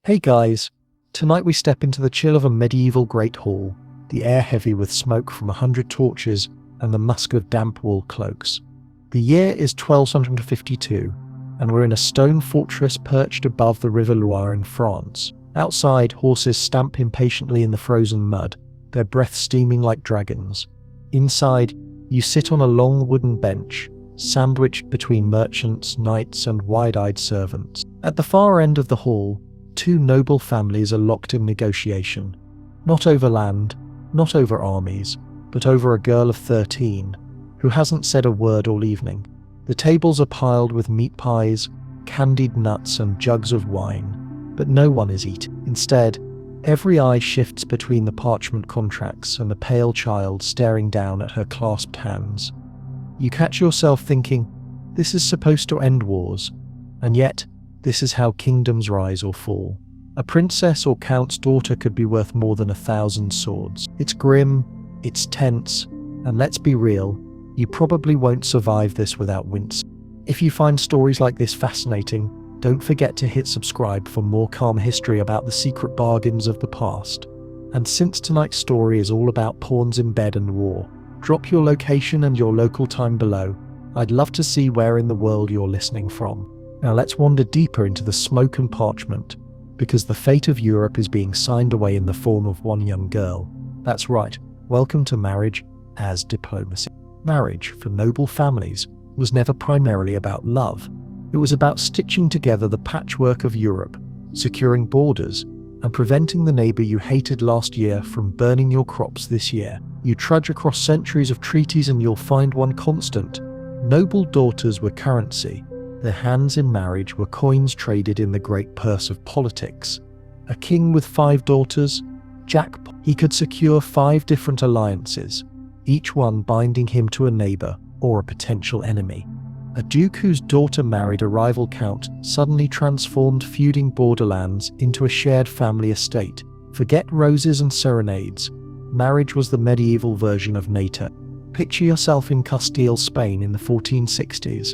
Hey guys, tonight we step into the chill of a medieval great hall, the air heavy with smoke from 100 torches and the musk of damp wool cloaks. The year is 1252, and we're in a stone fortress perched above the River Loire in France. Outside, horses stamp impatiently in the frozen mud, their breath steaming like dragons. Inside, you sit on a long wooden bench, sandwiched between merchants, knights, and wide-eyed servants. At the far end of the hall, two noble families are locked in negotiation. Not over land, not over armies, but over a girl of 13, who hasn't said a word all evening. The tables are piled with meat pies, candied nuts, and jugs of wine, but no one is eating. Instead, every eye shifts between the parchment contracts and the pale child staring down at her clasped hands. You catch yourself thinking, this is supposed to end wars, and yet this is how kingdoms rise or fall. A princess or count's daughter could be worth more than 1,000 swords. It's grim, it's tense, and let's be real, you probably won't survive this without wincing. If you find stories like this fascinating, don't forget to hit subscribe for more calm history about the secret bargains of the past. And since tonight's story is all about pawns in bed and war, drop your location and your local time below. I'd love to see where in the world you're listening from. Now let's wander deeper into the smoke and parchment, because the fate of Europe is being signed away in the form of one young girl. That's right, welcome to marriage as diplomacy. Marriage, for noble families, was never primarily about love. It was about stitching together the patchwork of Europe, securing borders, and preventing the neighbour you hated last year from burning your crops this year. You trudge across centuries of treaties and you'll find one constant. Noble daughters were currency. Their hands in marriage were coins traded in the great purse of politics. A king with 5 daughters? Jackpot. He could secure 5 different alliances, each one binding him to a neighbour or a potential enemy. A duke whose daughter married a rival count suddenly transformed feuding borderlands into a shared family estate. Forget roses and serenades. Marriage was the medieval version of NATO. Picture yourself in Castile, Spain in the 1460s.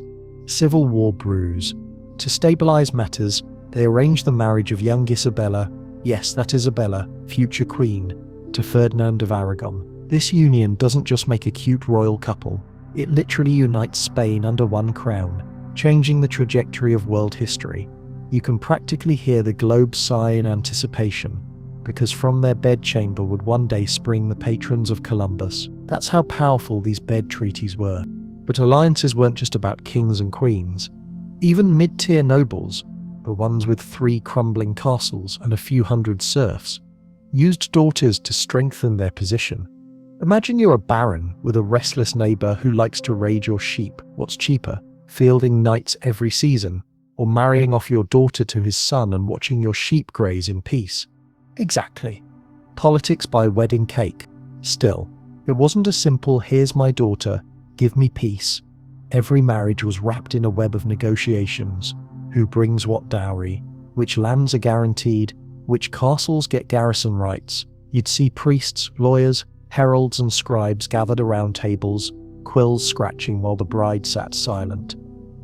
Civil war brews. To stabilize matters, they arranged the marriage of young Isabella, yes, that Isabella, future queen, to Ferdinand of Aragon. This union doesn't just make a cute royal couple, it literally unites Spain under one crown, changing the trajectory of world history. You can practically hear the globe sigh in anticipation, because from their bedchamber would one day spring the patrons of Columbus. That's how powerful these bed treaties were. But alliances weren't just about kings and queens. Even mid-tier nobles, the ones with 3 crumbling castles and a few hundred serfs, used daughters to strengthen their position. Imagine you're a baron with a restless neighbour who likes to raid your sheep. What's cheaper, fielding knights every season, or marrying off your daughter to his son and watching your sheep graze in peace? Exactly. Politics by wedding cake. Still, it wasn't a simple, here's my daughter, give me peace. Every marriage was wrapped in a web of negotiations. Who brings what dowry? Which lands are guaranteed? Which castles get garrison rights? You'd see priests, lawyers, heralds and scribes gathered around tables, quills scratching while the bride sat silent.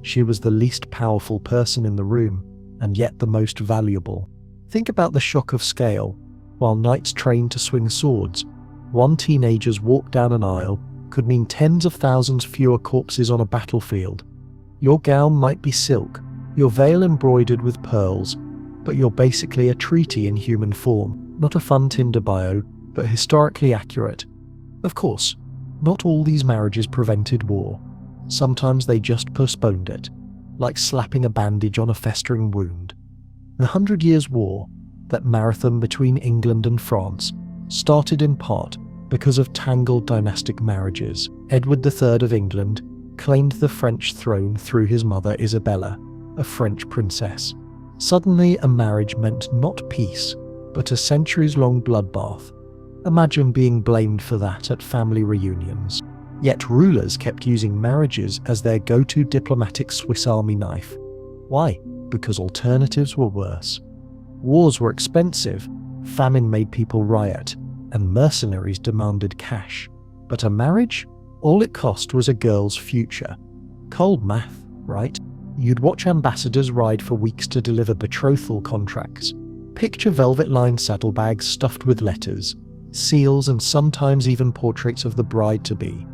She was the least powerful person in the room, and yet the most valuable. Think about the shock of scale. While knights trained to swing swords, one teenager's walk down an aisle could mean tens of thousands fewer corpses on a battlefield. Your gown might be silk, your veil embroidered with pearls, but you're basically a treaty in human form. Not a fun Tinder bio, but historically accurate. Of course, not all these marriages prevented war. Sometimes they just postponed it, like slapping a bandage on a festering wound. The 100 Years' War, that marathon between England and France, started in part because of tangled dynastic marriages. Edward III of England claimed the French throne through his mother Isabella, a French princess. Suddenly, a marriage meant not peace, but a centuries-long bloodbath. Imagine being blamed for that at family reunions. Yet rulers kept using marriages as their go-to diplomatic Swiss Army knife. Why? Because alternatives were worse. Wars were expensive, famine made people riot, and mercenaries demanded cash. But a marriage? All it cost was a girl's future. Cold math, right? You'd watch ambassadors ride for weeks to deliver betrothal contracts, Picture velvet-lined saddlebags stuffed with letters, seals, and sometimes even portraits of the bride-to-be.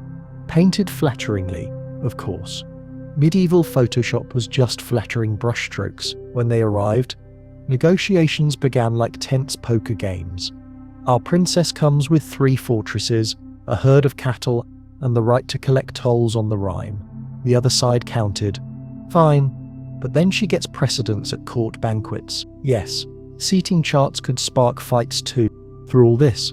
Painted flatteringly, of course. Medieval Photoshop was just flattering brushstrokes. When they arrived, negotiations began like tense poker games. Our princess comes with 3 fortresses, a herd of cattle, and the right to collect tolls on the Rhine. The other side counted. Fine, but then she gets precedence at court banquets. Yes, seating charts could spark fights too. Through all this,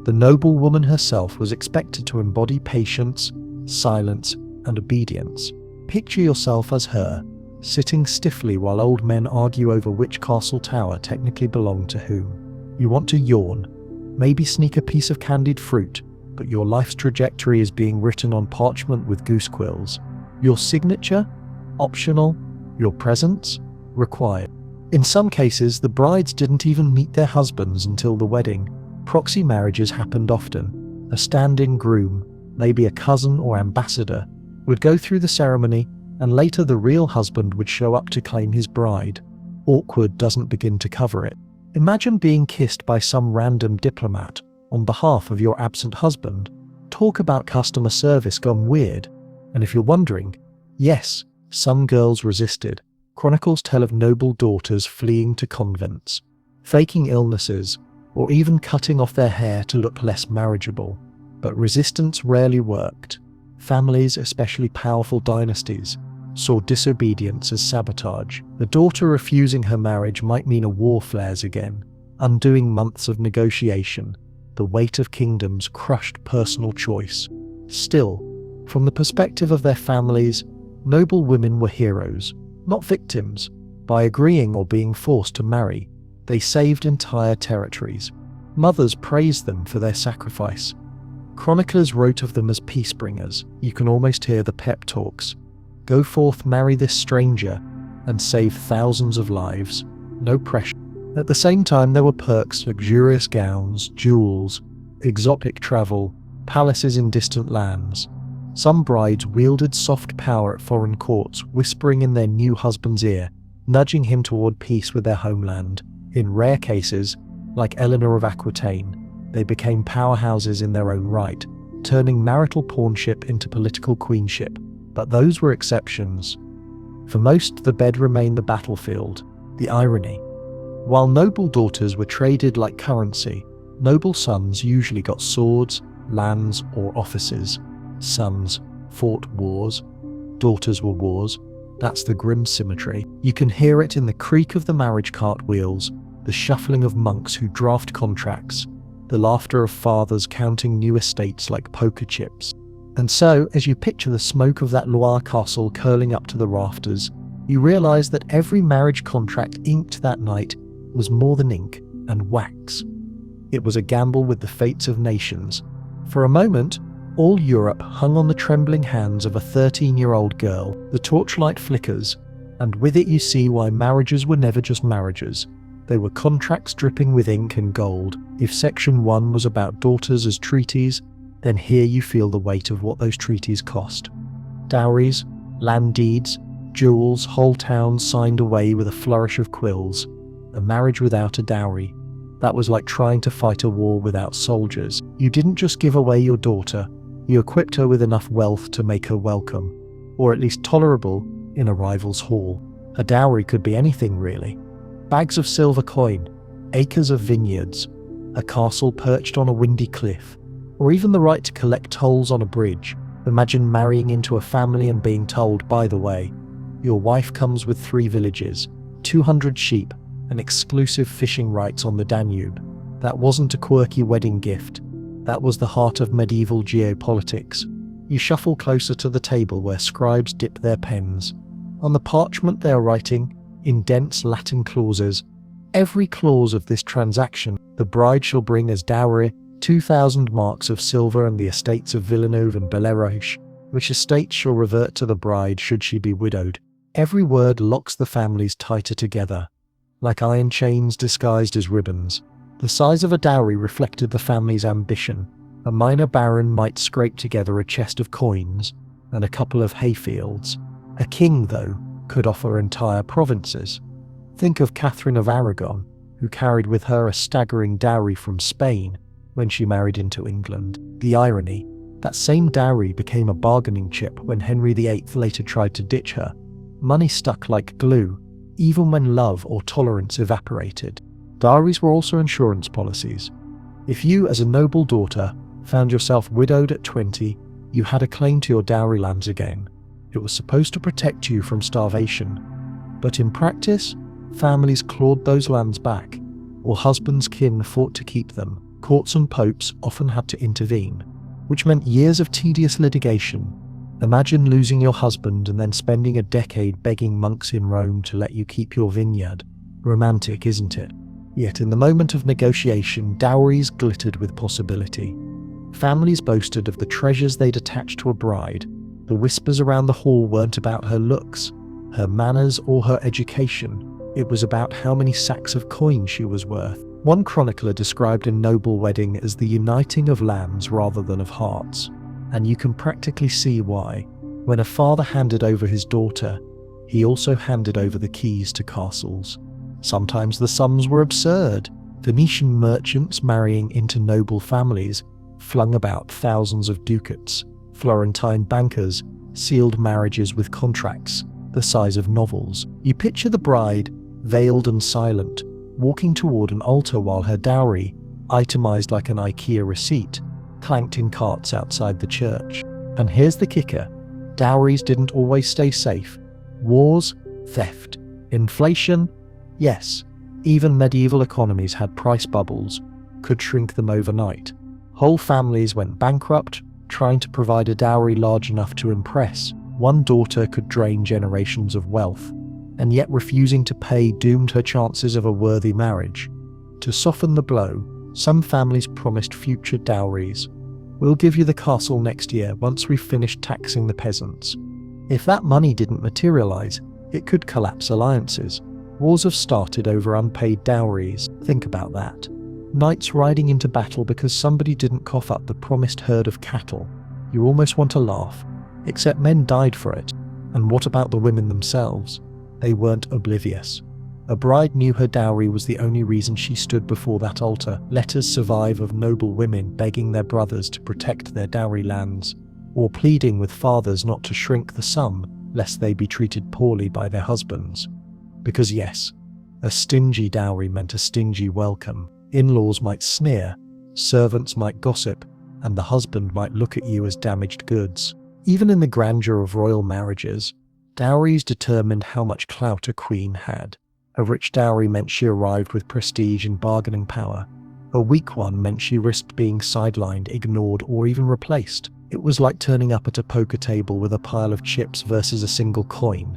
the noblewoman herself was expected to embody patience, silence, and obedience. Picture yourself as her, sitting stiffly while old men argue over which castle tower technically belonged to whom. You want to yawn, maybe sneak a piece of candied fruit, but your life's trajectory is being written on parchment with goose quills. Your signature? Optional. Your presence? Required. In some cases, the brides didn't even meet their husbands until the wedding. Proxy marriages happened often. A stand-in groom, maybe a cousin or ambassador, would go through the ceremony, and later the real husband would show up to claim his bride. Awkward doesn't begin to cover it. Imagine being kissed by some random diplomat on behalf of your absent husband. Talk about customer service gone weird. And if you're wondering, yes, some girls resisted. Chronicles tell of noble daughters fleeing to convents, faking illnesses, or even cutting off their hair to look less marriageable. But resistance rarely worked. Families, especially powerful dynasties, saw disobedience as sabotage. The daughter refusing her marriage might mean a war flares again, undoing months of negotiation. The weight of kingdoms crushed personal choice. Still, from the perspective of their families, noble women were heroes, not victims. By agreeing or being forced to marry, they saved entire territories. Mothers praised them for their sacrifice. Chroniclers wrote of them as peacebringers. You can almost hear the pep talks. Go forth, marry this stranger, and save thousands of lives. No pressure. At the same time, there were perks: luxurious gowns, jewels, exotic travel, palaces in distant lands. Some brides wielded soft power at foreign courts, whispering in their new husband's ear, nudging him toward peace with their homeland. In rare cases, like Eleanor of Aquitaine, they became powerhouses in their own right, turning marital pawnship into political queenship. But those were exceptions. For most, the bed remained the battlefield. The irony. While noble daughters were traded like currency, noble sons usually got swords, lands, or offices. Sons fought wars. Daughters were wars. That's the grim symmetry. You can hear it in the creak of the marriage cart wheels, the shuffling of monks who draft contracts, the laughter of fathers counting new estates like poker chips. And so, as you picture the smoke of that Loire castle curling up to the rafters, you realize that every marriage contract inked that night was more than ink and wax. It was a gamble with the fates of nations. For a moment, all Europe hung on the trembling hands of a 13-year-old girl. The torchlight flickers, and with it you see why marriages were never just marriages. They were contracts dripping with ink and gold. If Section 1 was about daughters as treaties, then here you feel the weight of what those treaties cost. Dowries, land deeds, jewels, whole towns signed away with a flourish of quills. A marriage without a dowry. That was like trying to fight a war without soldiers. You didn't just give away your daughter, you equipped her with enough wealth to make her welcome, or at least tolerable, in a rival's hall. A dowry could be anything really. Bags of silver coin, acres of vineyards, a castle perched on a windy cliff, or even the right to collect tolls on a bridge. Imagine marrying into a family and being told, by the way, your wife comes with 3 villages, 200 sheep, and exclusive fishing rights on the Danube. That wasn't a quirky wedding gift. That was the heart of medieval geopolitics. You shuffle closer to the table where scribes dip their pens. On the parchment they are writing, in dense Latin clauses, every clause of this transaction: the bride shall bring as dowry 2,000 marks of silver and the estates of Villeneuve and Belleroche, which estates shall revert to the bride should she be widowed. Every word locks the families tighter together, like iron chains disguised as ribbons. The size of a dowry reflected the family's ambition. A minor baron might scrape together a chest of coins and a couple of hayfields. A king, though, could offer entire provinces. Think of Catherine of Aragon, who carried with her a staggering dowry from Spain when she married into England. The irony, that same dowry became a bargaining chip when Henry VIII later tried to ditch her. Money stuck like glue, even when love or tolerance evaporated. Dowries were also insurance policies. If you, as a noble daughter, found yourself widowed at 20, you had a claim to your dowry lands again. It was supposed to protect you from starvation. But in practice, families clawed those lands back, or husbands' kin fought to keep them. Courts and popes often had to intervene, which meant years of tedious litigation. Imagine losing your husband and then spending a decade begging monks in Rome to let you keep your vineyard. Romantic, isn't it? Yet in the moment of negotiation, dowries glittered with possibility. Families boasted of the treasures they'd attached to a bride. The whispers around the hall weren't about her looks, her manners, or her education. It was about how many sacks of coin she was worth. One chronicler described a noble wedding as the uniting of lands rather than of hearts. And you can practically see why. When a father handed over his daughter, he also handed over the keys to castles. Sometimes the sums were absurd. Venetian merchants marrying into noble families flung about thousands of ducats. Florentine bankers sealed marriages with contracts the size of novels. You picture the bride, veiled and silent, walking toward an altar while her dowry, itemized like an IKEA receipt, clanked in carts outside the church. And here's the kicker. Dowries didn't always stay safe. Wars, theft, inflation, yes, even medieval economies had price bubbles, could shrink them overnight. Whole families went bankrupt, trying to provide a dowry large enough to impress. One daughter could drain generations of wealth, and yet refusing to pay doomed her chances of a worthy marriage. To soften the blow, some families promised future dowries. We'll give you the castle next year once we've finished taxing the peasants. If that money didn't materialize, it could collapse alliances. Wars have started over unpaid dowries. Think about that. Knights riding into battle because somebody didn't cough up the promised herd of cattle. You almost want to laugh. Except men died for it. And what about the women themselves? They weren't oblivious. A bride knew her dowry was the only reason she stood before that altar. Letters survive of noble women begging their brothers to protect their dowry lands, or pleading with fathers not to shrink the sum lest they be treated poorly by their husbands. Because yes, a stingy dowry meant a stingy welcome. In-laws might sneer, servants might gossip, and the husband might look at you as damaged goods. Even in the grandeur of royal marriages, dowries determined how much clout a queen had. A rich dowry meant she arrived with prestige and bargaining power. A weak one meant she risked being sidelined, ignored, or even replaced. It was like turning up at a poker table with a pile of chips versus a single coin.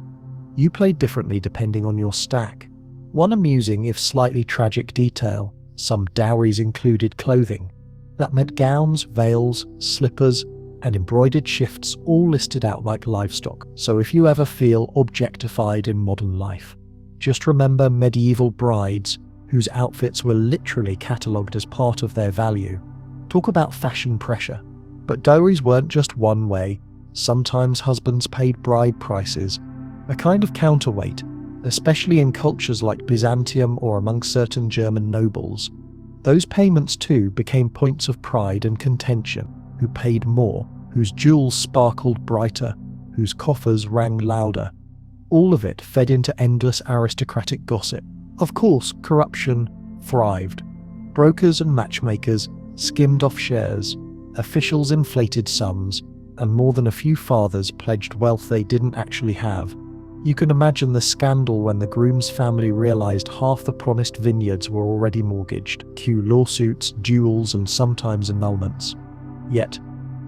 You played differently depending on your stack. One amusing, if slightly tragic detail: some dowries included clothing. That meant gowns, veils, slippers, and embroidered shifts all listed out like livestock. So if you ever feel objectified in modern life, just remember medieval brides whose outfits were literally catalogued as part of their value. Talk about fashion pressure. But dowries weren't just one way. Sometimes husbands paid bride prices, a kind of counterweight, especially in cultures like Byzantium or among certain German nobles. Those payments too became points of pride and contention. Who paid more, whose jewels sparkled brighter, whose coffers rang louder. All of it fed into endless aristocratic gossip. Of course, corruption thrived. Brokers and matchmakers skimmed off shares, officials inflated sums, and more than a few fathers pledged wealth they didn't actually have. You can imagine the scandal when the groom's family realized half the promised vineyards were already mortgaged. Cue lawsuits, duels, and sometimes annulments. Yet,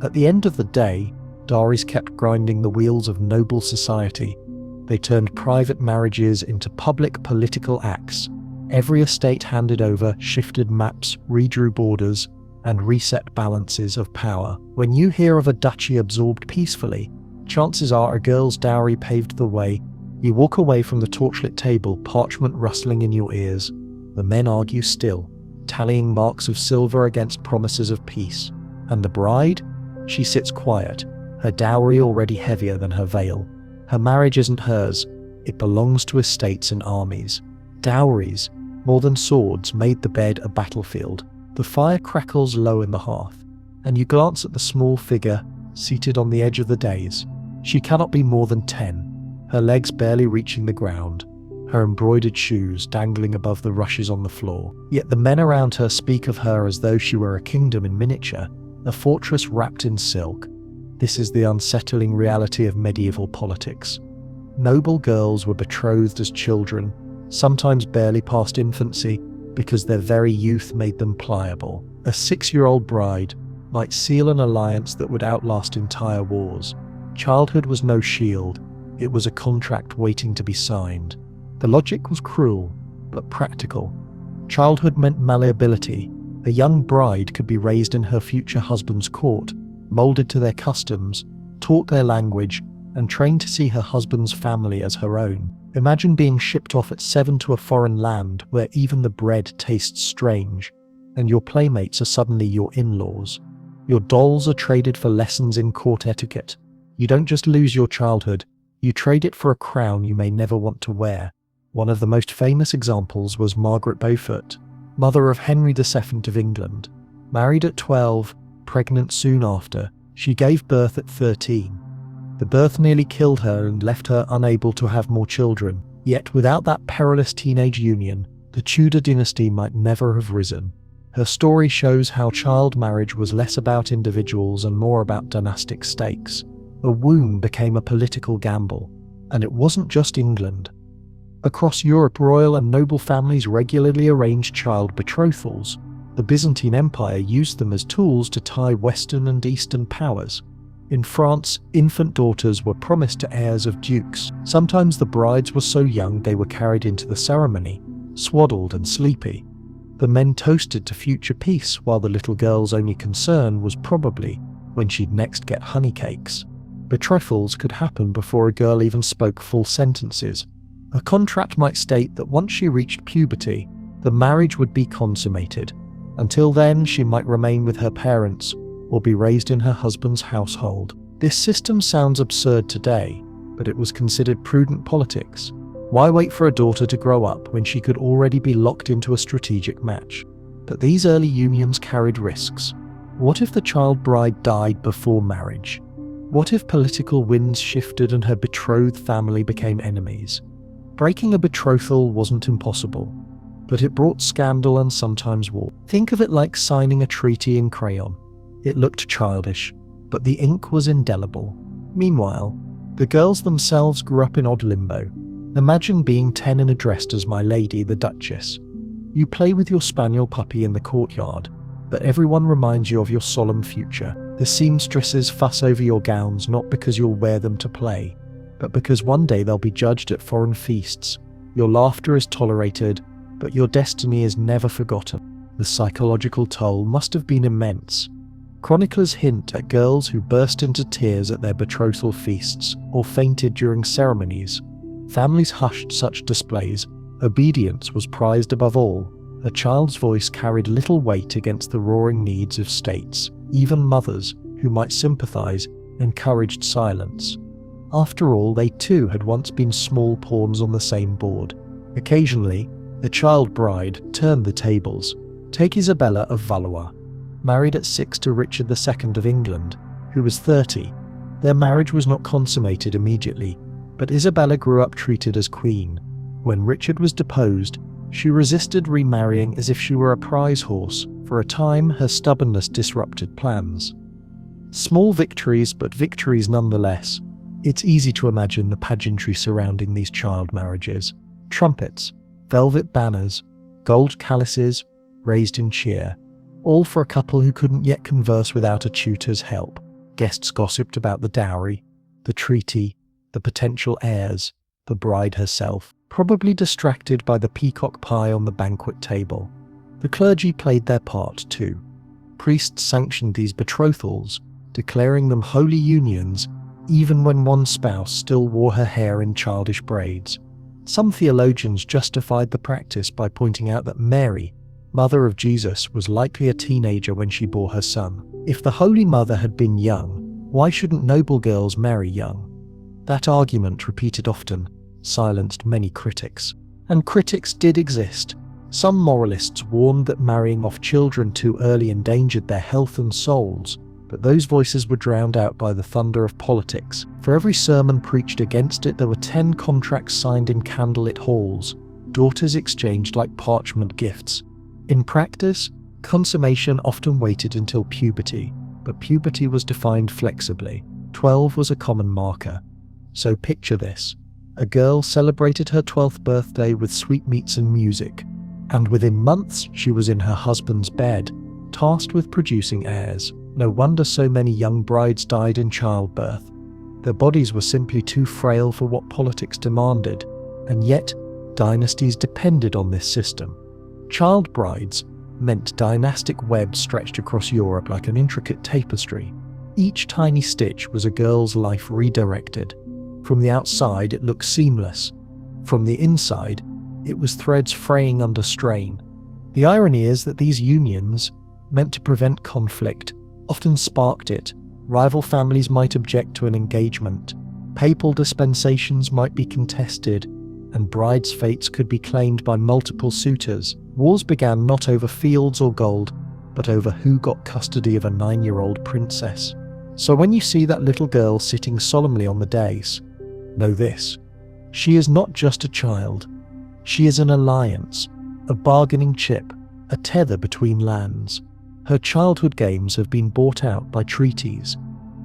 at the end of the day, dowries kept grinding the wheels of noble society. They turned private marriages into public political acts. Every estate handed over shifted maps, redrew borders, and reset balances of power. When you hear of a duchy absorbed peacefully, chances are a girl's dowry paved the way. You walk away from the torchlit table, parchment rustling in your ears. The men argue still, tallying marks of silver against promises of peace. And the bride? She sits quiet, her dowry already heavier than her veil. Her marriage isn't hers, it belongs to estates and armies. Dowries, more than swords, made the bed a battlefield. The fire crackles low in the hearth, and you glance at the small figure seated on the edge of the dais. She cannot be more than 10, her legs barely reaching the ground, her embroidered shoes dangling above the rushes on the floor. Yet the men around her speak of her as though she were a kingdom in miniature, a fortress wrapped in silk. This is the unsettling reality of medieval politics. Noble girls were betrothed as children, sometimes barely past infancy, because their very youth made them pliable. A 6-year-old bride might seal an alliance that would outlast entire wars. Childhood was no shield, it was a contract waiting to be signed. The logic was cruel, but practical. Childhood meant malleability. A young bride could be raised in her future husband's court, molded to their customs, taught their language, and trained to see her husband's family as her own. Imagine being shipped off at 7 to a foreign land where even the bread tastes strange, and your playmates are suddenly your in-laws. Your dolls are traded for lessons in court etiquette. You don't just lose your childhood, you trade it for a crown you may never want to wear. One of the most famous examples was Margaret Beaufort, mother of Henry II of England. Married at 12, pregnant soon after, she gave birth at 13. The birth nearly killed her and left her unable to have more children. Yet without that perilous teenage union, the Tudor dynasty might never have risen. Her story shows how child marriage was less about individuals and more about dynastic stakes. A womb became a political gamble, and it wasn't just England. Across Europe, royal and noble families regularly arranged child betrothals. The Byzantine Empire used them as tools to tie Western and Eastern powers. In France, infant daughters were promised to heirs of dukes. Sometimes the brides were so young they were carried into the ceremony, swaddled and sleepy. The men toasted to future peace, while the little girl's only concern was probably when she'd next get honey cakes. Betrothals could happen before a girl even spoke full sentences. A contract might state that once she reached puberty, the marriage would be consummated. Until then, she might remain with her parents or be raised in her husband's household. This system sounds absurd today, but it was considered prudent politics. Why wait for a daughter to grow up when she could already be locked into a strategic match? But these early unions carried risks. What if the child bride died before marriage? What if political winds shifted and her betrothed family became enemies? Breaking a betrothal wasn't impossible, but it brought scandal and sometimes war. Think of it like signing a treaty in crayon. It looked childish, but the ink was indelible. Meanwhile, the girls themselves grew up in odd limbo. Imagine being 10 and addressed as my lady, the Duchess. You play with your spaniel puppy in the courtyard, but everyone reminds you of your solemn future. The seamstresses fuss over your gowns not because you'll wear them to play, but because one day they'll be judged at foreign feasts. Your laughter is tolerated, but your destiny is never forgotten. The psychological toll must have been immense. Chroniclers hint at girls who burst into tears at their betrothal feasts or fainted during ceremonies. Families hushed such displays. Obedience was prized above all. A child's voice carried little weight against the roaring needs of states. Even mothers, who might sympathize, encouraged silence. After all, they too had once been small pawns on the same board. Occasionally, the child bride turned the tables. Take Isabella of Valois, married at 6 to Richard II of England, who was 30. Their marriage was not consummated immediately, but Isabella grew up treated as queen. When Richard was deposed, she resisted remarrying as if she were a prize horse. For a time, her stubbornness disrupted plans. Small victories, but victories nonetheless. It's easy to imagine the pageantry surrounding these child marriages. Trumpets, velvet banners, gold chalices, raised in cheer. All for a couple who couldn't yet converse without a tutor's help. Guests gossiped about the dowry, the treaty, the potential heirs, the bride herself, probably distracted by the peacock pie on the banquet table. The clergy played their part too. Priests sanctioned these betrothals, declaring them holy unions, even when one spouse still wore her hair in childish braids. Some theologians justified the practice by pointing out that Mary, mother of Jesus, was likely a teenager when she bore her son. If the Holy Mother had been young, why shouldn't noble girls marry young? That argument, repeated often, silenced many critics. And critics did exist. Some moralists warned that marrying off children too early endangered their health and souls, but those voices were drowned out by the thunder of politics. For every sermon preached against it, there were 10 contracts signed in candlelit halls, daughters exchanged like parchment gifts. In practice, consummation often waited until puberty, but puberty was defined flexibly. 12 was a common marker. So picture this. A girl celebrated her 12th birthday with sweetmeats and music, and within months she was in her husband's bed, tasked with producing heirs. No wonder so many young brides died in childbirth. Their bodies were simply too frail for what politics demanded, and yet dynasties depended on this system. Child brides meant dynastic webs stretched across Europe like an intricate tapestry. Each tiny stitch was a girl's life redirected. From the outside, it looked seamless. From the inside, it was threads fraying under strain. The irony is that these unions, meant to prevent conflict, often sparked it. Rival families might object to an engagement, papal dispensations might be contested, and brides' fates could be claimed by multiple suitors. Wars began not over fields or gold, but over who got custody of a 9-year-old princess. So when you see that little girl sitting solemnly on the dais, know this: she is not just a child. She is an alliance, a bargaining chip, a tether between lands. Her childhood games have been bought out by treaties,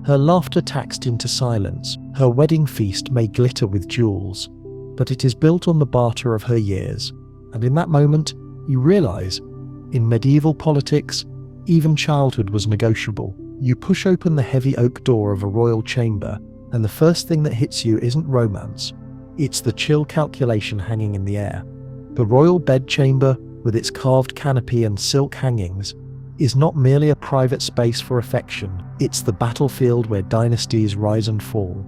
her laughter taxed into silence, her wedding feast may glitter with jewels, but it is built on the barter of her years. And in that moment, you realize, in medieval politics, even childhood was negotiable. You push open the heavy oak door of a royal chamber, and the first thing that hits you isn't romance, it's the chill calculation hanging in the air. The royal bedchamber, with its carved canopy and silk hangings, is not merely a private space for affection, it's the battlefield where dynasties rise and fall.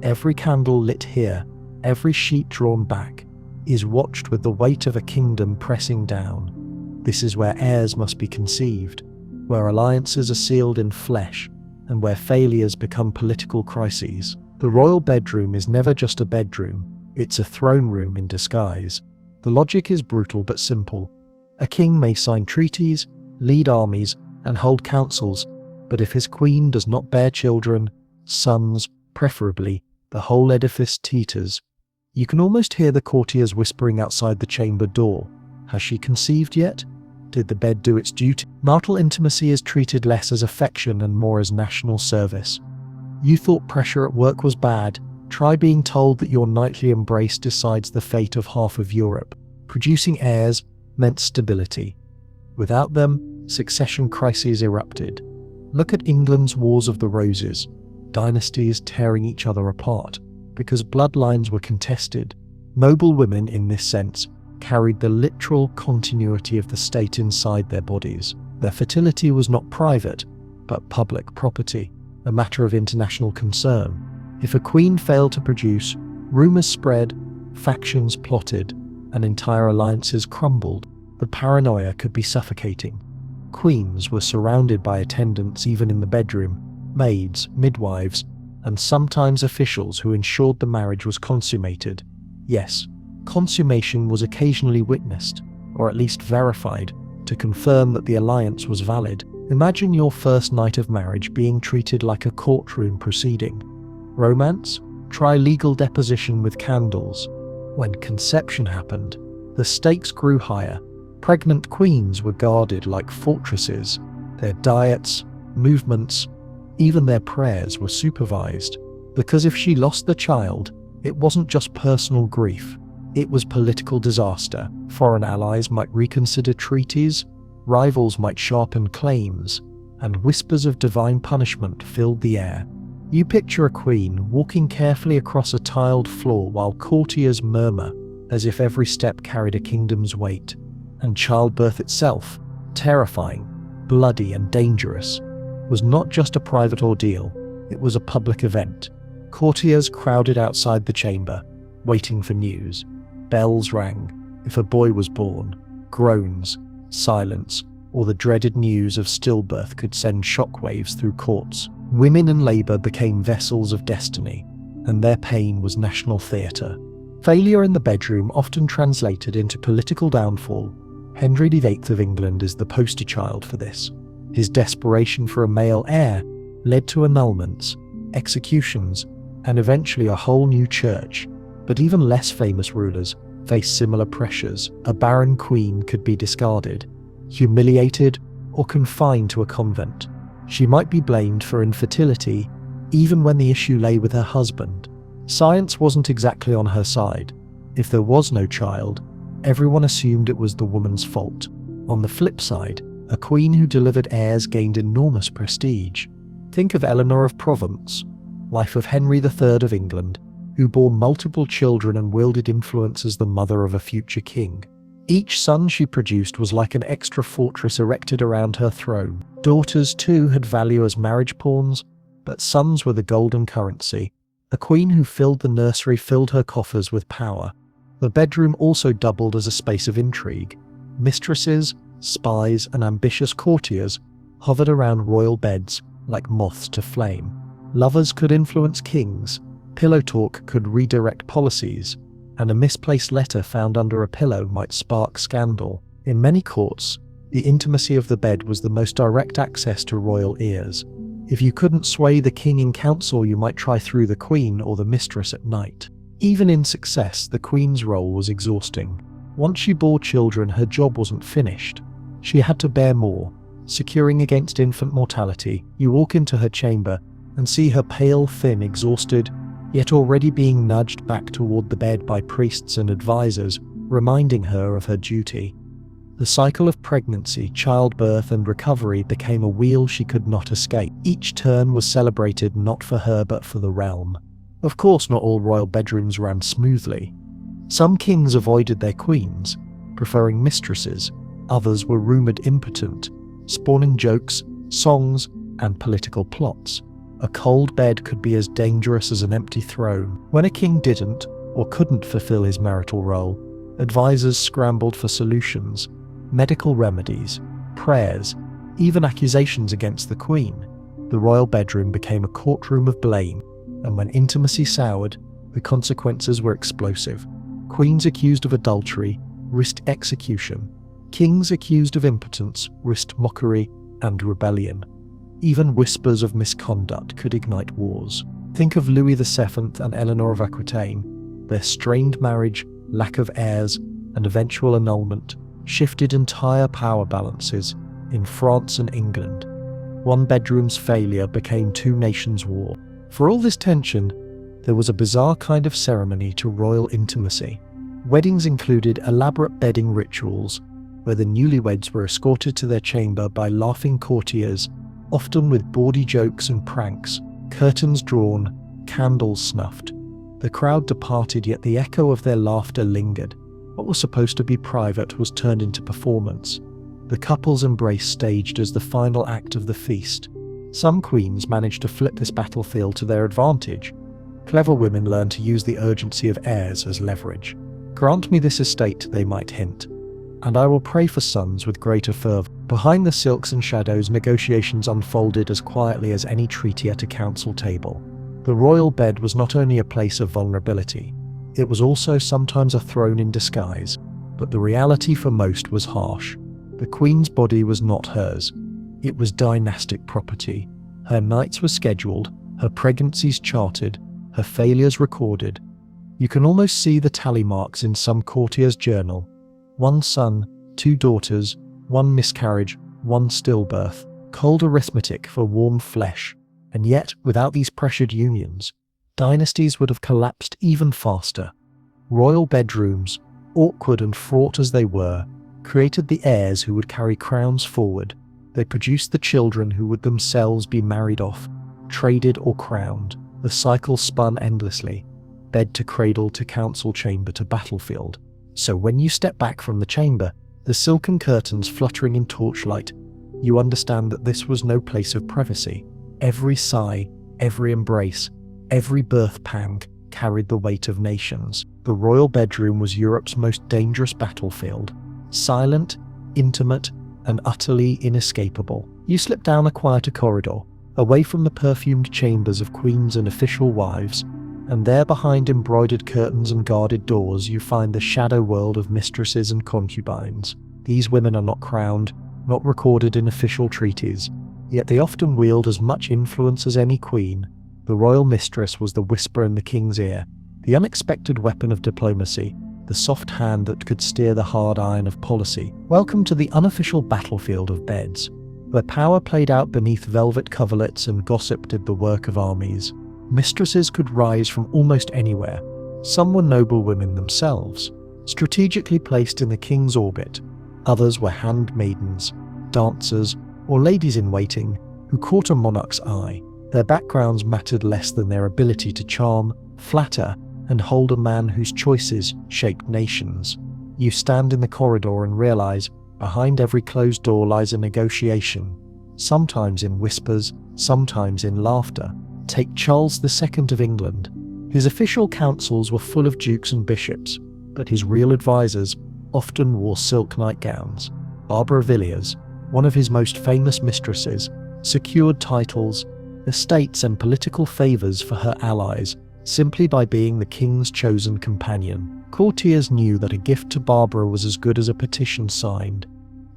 Every candle lit here, every sheet drawn back, is watched with the weight of a kingdom pressing down. This is where heirs must be conceived, where alliances are sealed in flesh, and where failures become political crises. The royal bedroom is never just a bedroom, it's a throne room in disguise. The logic is brutal but simple. A king may sign treaties, lead armies, and hold councils, but if his queen does not bear children, sons, preferably, the whole edifice teeters. You can almost hear the courtiers whispering outside the chamber door. Has she conceived yet? Did the bed do its duty? Marital intimacy is treated less as affection and more as national service. You thought pressure at work was bad? Try being told that your nightly embrace decides the fate of half of Europe. Producing heirs meant stability. Without them, succession crises erupted. Look at England's Wars of the Roses, dynasties tearing each other apart because bloodlines were contested. Noblewomen, in this sense, carried the literal continuity of the state inside their bodies. Their fertility was not private, but public property, a matter of international concern. If a queen failed to produce, rumors spread, factions plotted, and entire alliances crumbled. The paranoia could be suffocating. Queens were surrounded by attendants even in the bedroom, maids, midwives, and sometimes officials who ensured the marriage was consummated. Yes, consummation was occasionally witnessed, or at least verified, to confirm that the alliance was valid. Imagine your first night of marriage being treated like a courtroom proceeding. Romance? Try legal deposition with candles. When conception happened, the stakes grew higher. Pregnant queens were guarded like fortresses. Their diets, movements, even their prayers were supervised. Because if she lost the child, it wasn't just personal grief, it was political disaster. Foreign allies might reconsider treaties, rivals might sharpen claims, and whispers of divine punishment filled the air. You picture a queen walking carefully across a tiled floor while courtiers murmur, as if every step carried a kingdom's weight. And childbirth itself, terrifying, bloody and dangerous, was not just a private ordeal, it was a public event. Courtiers crowded outside the chamber, waiting for news. Bells rang. If a boy was born, groans, silence, or the dreaded news of stillbirth could send shockwaves through courts. Women in labour became vessels of destiny, and their pain was national theatre. Failure in the bedroom often translated into political downfall. Henry VIII of England is the poster child for this. His desperation for a male heir led to annulments, executions, and eventually a whole new church. But even less famous rulers faced similar pressures. A barren queen could be discarded, humiliated, or confined to a convent. She might be blamed for infertility, even when the issue lay with her husband. Science wasn't exactly on her side. If there was no child, everyone assumed it was the woman's fault. On the flip side, a queen who delivered heirs gained enormous prestige. Think of Eleanor of Provence, wife of Henry III of England, who bore multiple children and wielded influence as the mother of a future king. Each son she produced was like an extra fortress erected around her throne. Daughters, too, had value as marriage pawns, but sons were the golden currency. A queen who filled the nursery filled her coffers with power. The bedroom also doubled as a space of intrigue. Mistresses, spies, and ambitious courtiers hovered around royal beds like moths to flame. Lovers could influence kings, pillow talk could redirect policies, and a misplaced letter found under a pillow might spark scandal. In many courts, the intimacy of the bed was the most direct access to royal ears. If you couldn't sway the king in council, you might try through the queen or the mistress at night. Even in success, the queen's role was exhausting. Once she bore children, her job wasn't finished. She had to bear more, securing against infant mortality. You walk into her chamber and see her pale, thin, exhausted, yet already being nudged back toward the bed by priests and advisors, reminding her of her duty. The cycle of pregnancy, childbirth, and recovery became a wheel she could not escape. Each turn was celebrated not for her but for the realm. Of course, not all royal bedrooms ran smoothly. Some kings avoided their queens, preferring mistresses. Others were rumoured impotent, spawning jokes, songs, and political plots. A cold bed could be as dangerous as an empty throne. When a king didn't or couldn't fulfill his marital role, advisors scrambled for solutions, medical remedies, prayers, even accusations against the queen. The royal bedroom became a courtroom of blame, and when intimacy soured, the consequences were explosive. Queens accused of adultery risked execution. Kings accused of impotence risked mockery and rebellion. Even whispers of misconduct could ignite wars. Think of Louis VII and Eleanor of Aquitaine. Their strained marriage, lack of heirs, and eventual annulment shifted entire power balances in France and England. One bedroom's failure became two nations' war. For all this tension, there was a bizarre kind of ceremony to royal intimacy. Weddings included elaborate bedding rituals, where the newlyweds were escorted to their chamber by laughing courtiers, often with bawdy jokes and pranks, curtains drawn, candles snuffed. The crowd departed, yet the echo of their laughter lingered. What was supposed to be private was turned into performance. The couple's embrace staged as the final act of the feast. Some queens managed to flip this battlefield to their advantage. Clever women learned to use the urgency of heirs as leverage. "Grant me this estate," they might hint, "and I will pray for sons with greater fervour." Behind the silks and shadows, negotiations unfolded as quietly as any treaty at a council table. The royal bed was not only a place of vulnerability, it was also sometimes a throne in disguise. But the reality for most was harsh. The queen's body was not hers. It was dynastic property. Her nights were scheduled, her pregnancies charted, her failures recorded. You can almost see the tally marks in some courtier's journal. One son, two daughters, one miscarriage, one stillbirth. Cold arithmetic for warm flesh. And yet, without these pressured unions, dynasties would have collapsed even faster. Royal bedrooms, awkward and fraught as they were, created the heirs who would carry crowns forward. They produced the children who would themselves be married off, traded or crowned. The cycle spun endlessly, bed to cradle to council chamber to battlefield. So when you step back from the chamber, the silken curtains fluttering in torchlight, you understand that this was no place of privacy. Every sigh, every embrace, every birth pang carried the weight of nations. The royal bedroom was Europe's most dangerous battlefield. Silent, intimate, and utterly inescapable. You slip down a quieter corridor, away from the perfumed chambers of queens and official wives, and there behind embroidered curtains and guarded doors you find the shadow world of mistresses and concubines. These women are not crowned, not recorded in official treaties, yet they often wield as much influence as any queen. The royal mistress was the whisper in the king's ear, the unexpected weapon of diplomacy, the soft hand that could steer the hard iron of policy. Welcome to the unofficial battlefield of beds, where power played out beneath velvet coverlets and gossip did the work of armies. Mistresses could rise from almost anywhere. Some were noblewomen themselves, strategically placed in the king's orbit. Others were handmaidens, dancers, or ladies-in-waiting who caught a monarch's eye. Their backgrounds mattered less than their ability to charm, flatter, and hold a man whose choices shaped nations. You stand in the corridor and realize behind every closed door lies a negotiation, sometimes in whispers, sometimes in laughter. Take Charles II of England. His official councils were full of dukes and bishops, but his real advisors often wore silk nightgowns. Barbara Villiers, one of his most famous mistresses, secured titles, estates and political favours for her allies simply by being the king's chosen companion. Courtiers knew that a gift to Barbara was as good as a petition signed.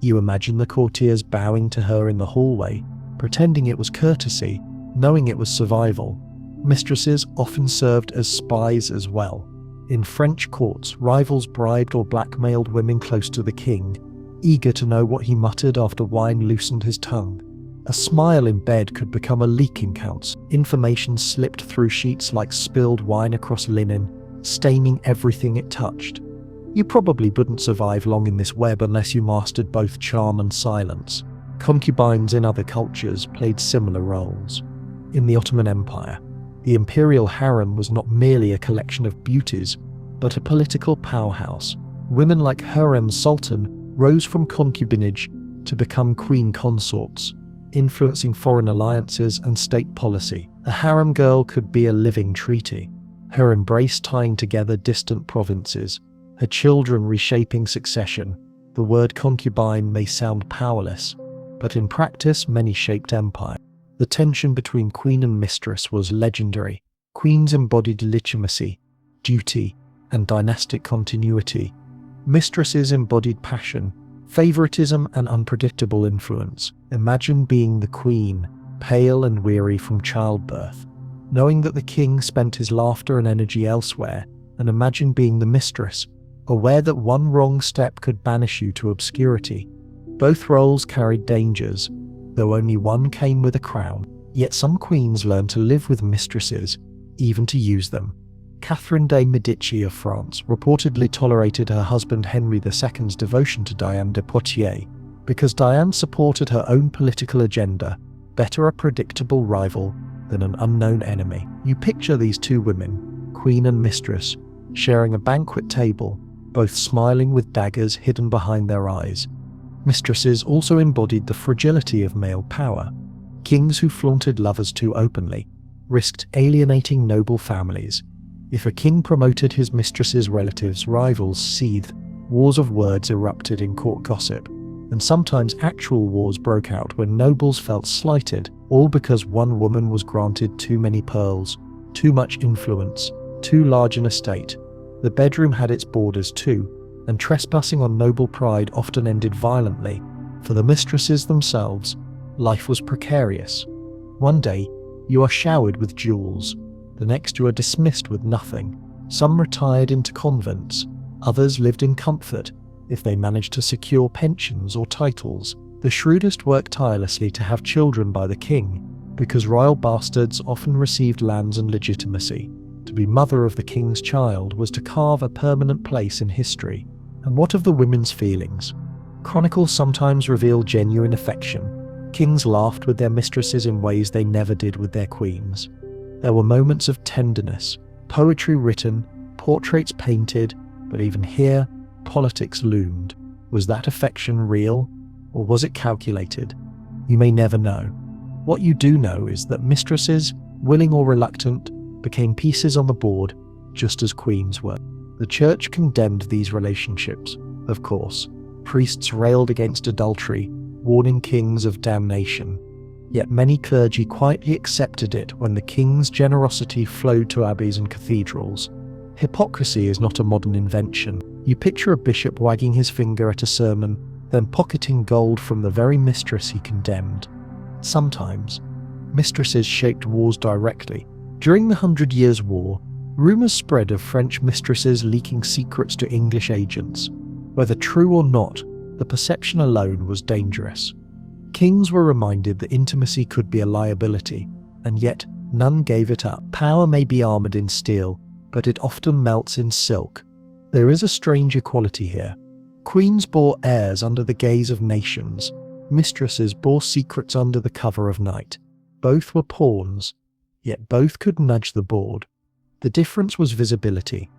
You imagine the courtiers bowing to her in the hallway, pretending it was courtesy, knowing it was survival. Mistresses often served as spies as well. In French courts, rivals bribed or blackmailed women close to the king, eager to know what he muttered after wine loosened his tongue. A smile in bed could become a leak in council. Information slipped through sheets like spilled wine across linen, staining everything it touched. You probably wouldn't survive long in this web unless you mastered both charm and silence. Concubines in other cultures played similar roles. In the Ottoman Empire, the imperial harem was not merely a collection of beauties, but a political powerhouse. Women like Hurrem Sultan rose from concubinage to become queen consorts, influencing foreign alliances and state policy. A harem girl could be a living treaty, her embrace tying together distant provinces, her children reshaping succession. The word concubine may sound powerless, but in practice many shaped empire. The tension between queen and mistress was legendary. Queens embodied legitimacy, duty, and dynastic continuity. Mistresses embodied passion, favoritism, and unpredictable influence. Imagine being the queen, pale and weary from childbirth, knowing that the king spent his laughter and energy elsewhere, and imagine being the mistress, aware that one wrong step could banish you to obscurity. Both roles carried dangers, though only one came with a crown. Yet some queens learned to live with mistresses, even to use them. Catherine de Medici of France reportedly tolerated her husband Henry II's devotion to Diane de Poitiers, because Diane supported her own political agenda, better a predictable rival than an unknown enemy. You picture these two women, queen and mistress, sharing a banquet table, both smiling with daggers hidden behind their eyes. Mistresses also embodied the fragility of male power. Kings who flaunted lovers too openly risked alienating noble families. If a king promoted his mistress's relatives, rivals seethed, wars of words erupted in court gossip, and sometimes actual wars broke out when nobles felt slighted, all because one woman was granted too many pearls, too much influence, too large an estate. The bedroom had its borders too, and trespassing on noble pride often ended violently. For the mistresses themselves, life was precarious. One day, you are showered with jewels. The next you are dismissed with nothing. Some retired into convents, others lived in comfort if they managed to secure pensions or titles. The shrewdest worked tirelessly to have children by the king, because royal bastards often received lands and legitimacy. To be mother of the king's child was to carve a permanent place in history. And what of the women's feelings? Chronicles sometimes reveal genuine affection. Kings laughed with their mistresses in ways they never did with their queens. There were moments of tenderness, poetry written, portraits painted, but even here, politics loomed. Was that affection real, or was it calculated? You may never know. What you do know is that mistresses, willing or reluctant, became pieces on the board, just as queens were. The church condemned these relationships, of course. Priests railed against adultery, warning kings of damnation. Yet many clergy quietly accepted it when the king's generosity flowed to abbeys and cathedrals. Hypocrisy is not a modern invention. You picture a bishop wagging his finger at a sermon, then pocketing gold from the very mistress he condemned. Sometimes, mistresses shaped wars directly. During the 100 Years' War, rumours spread of French mistresses leaking secrets to English agents. Whether true or not, the perception alone was dangerous. Kings were reminded that intimacy could be a liability, and yet none gave it up. Power may be armoured in steel, but it often melts in silk. There is a strange equality here. Queens bore heirs under the gaze of nations. Mistresses bore secrets under the cover of night. Both were pawns, yet both could nudge the board. The difference was visibility.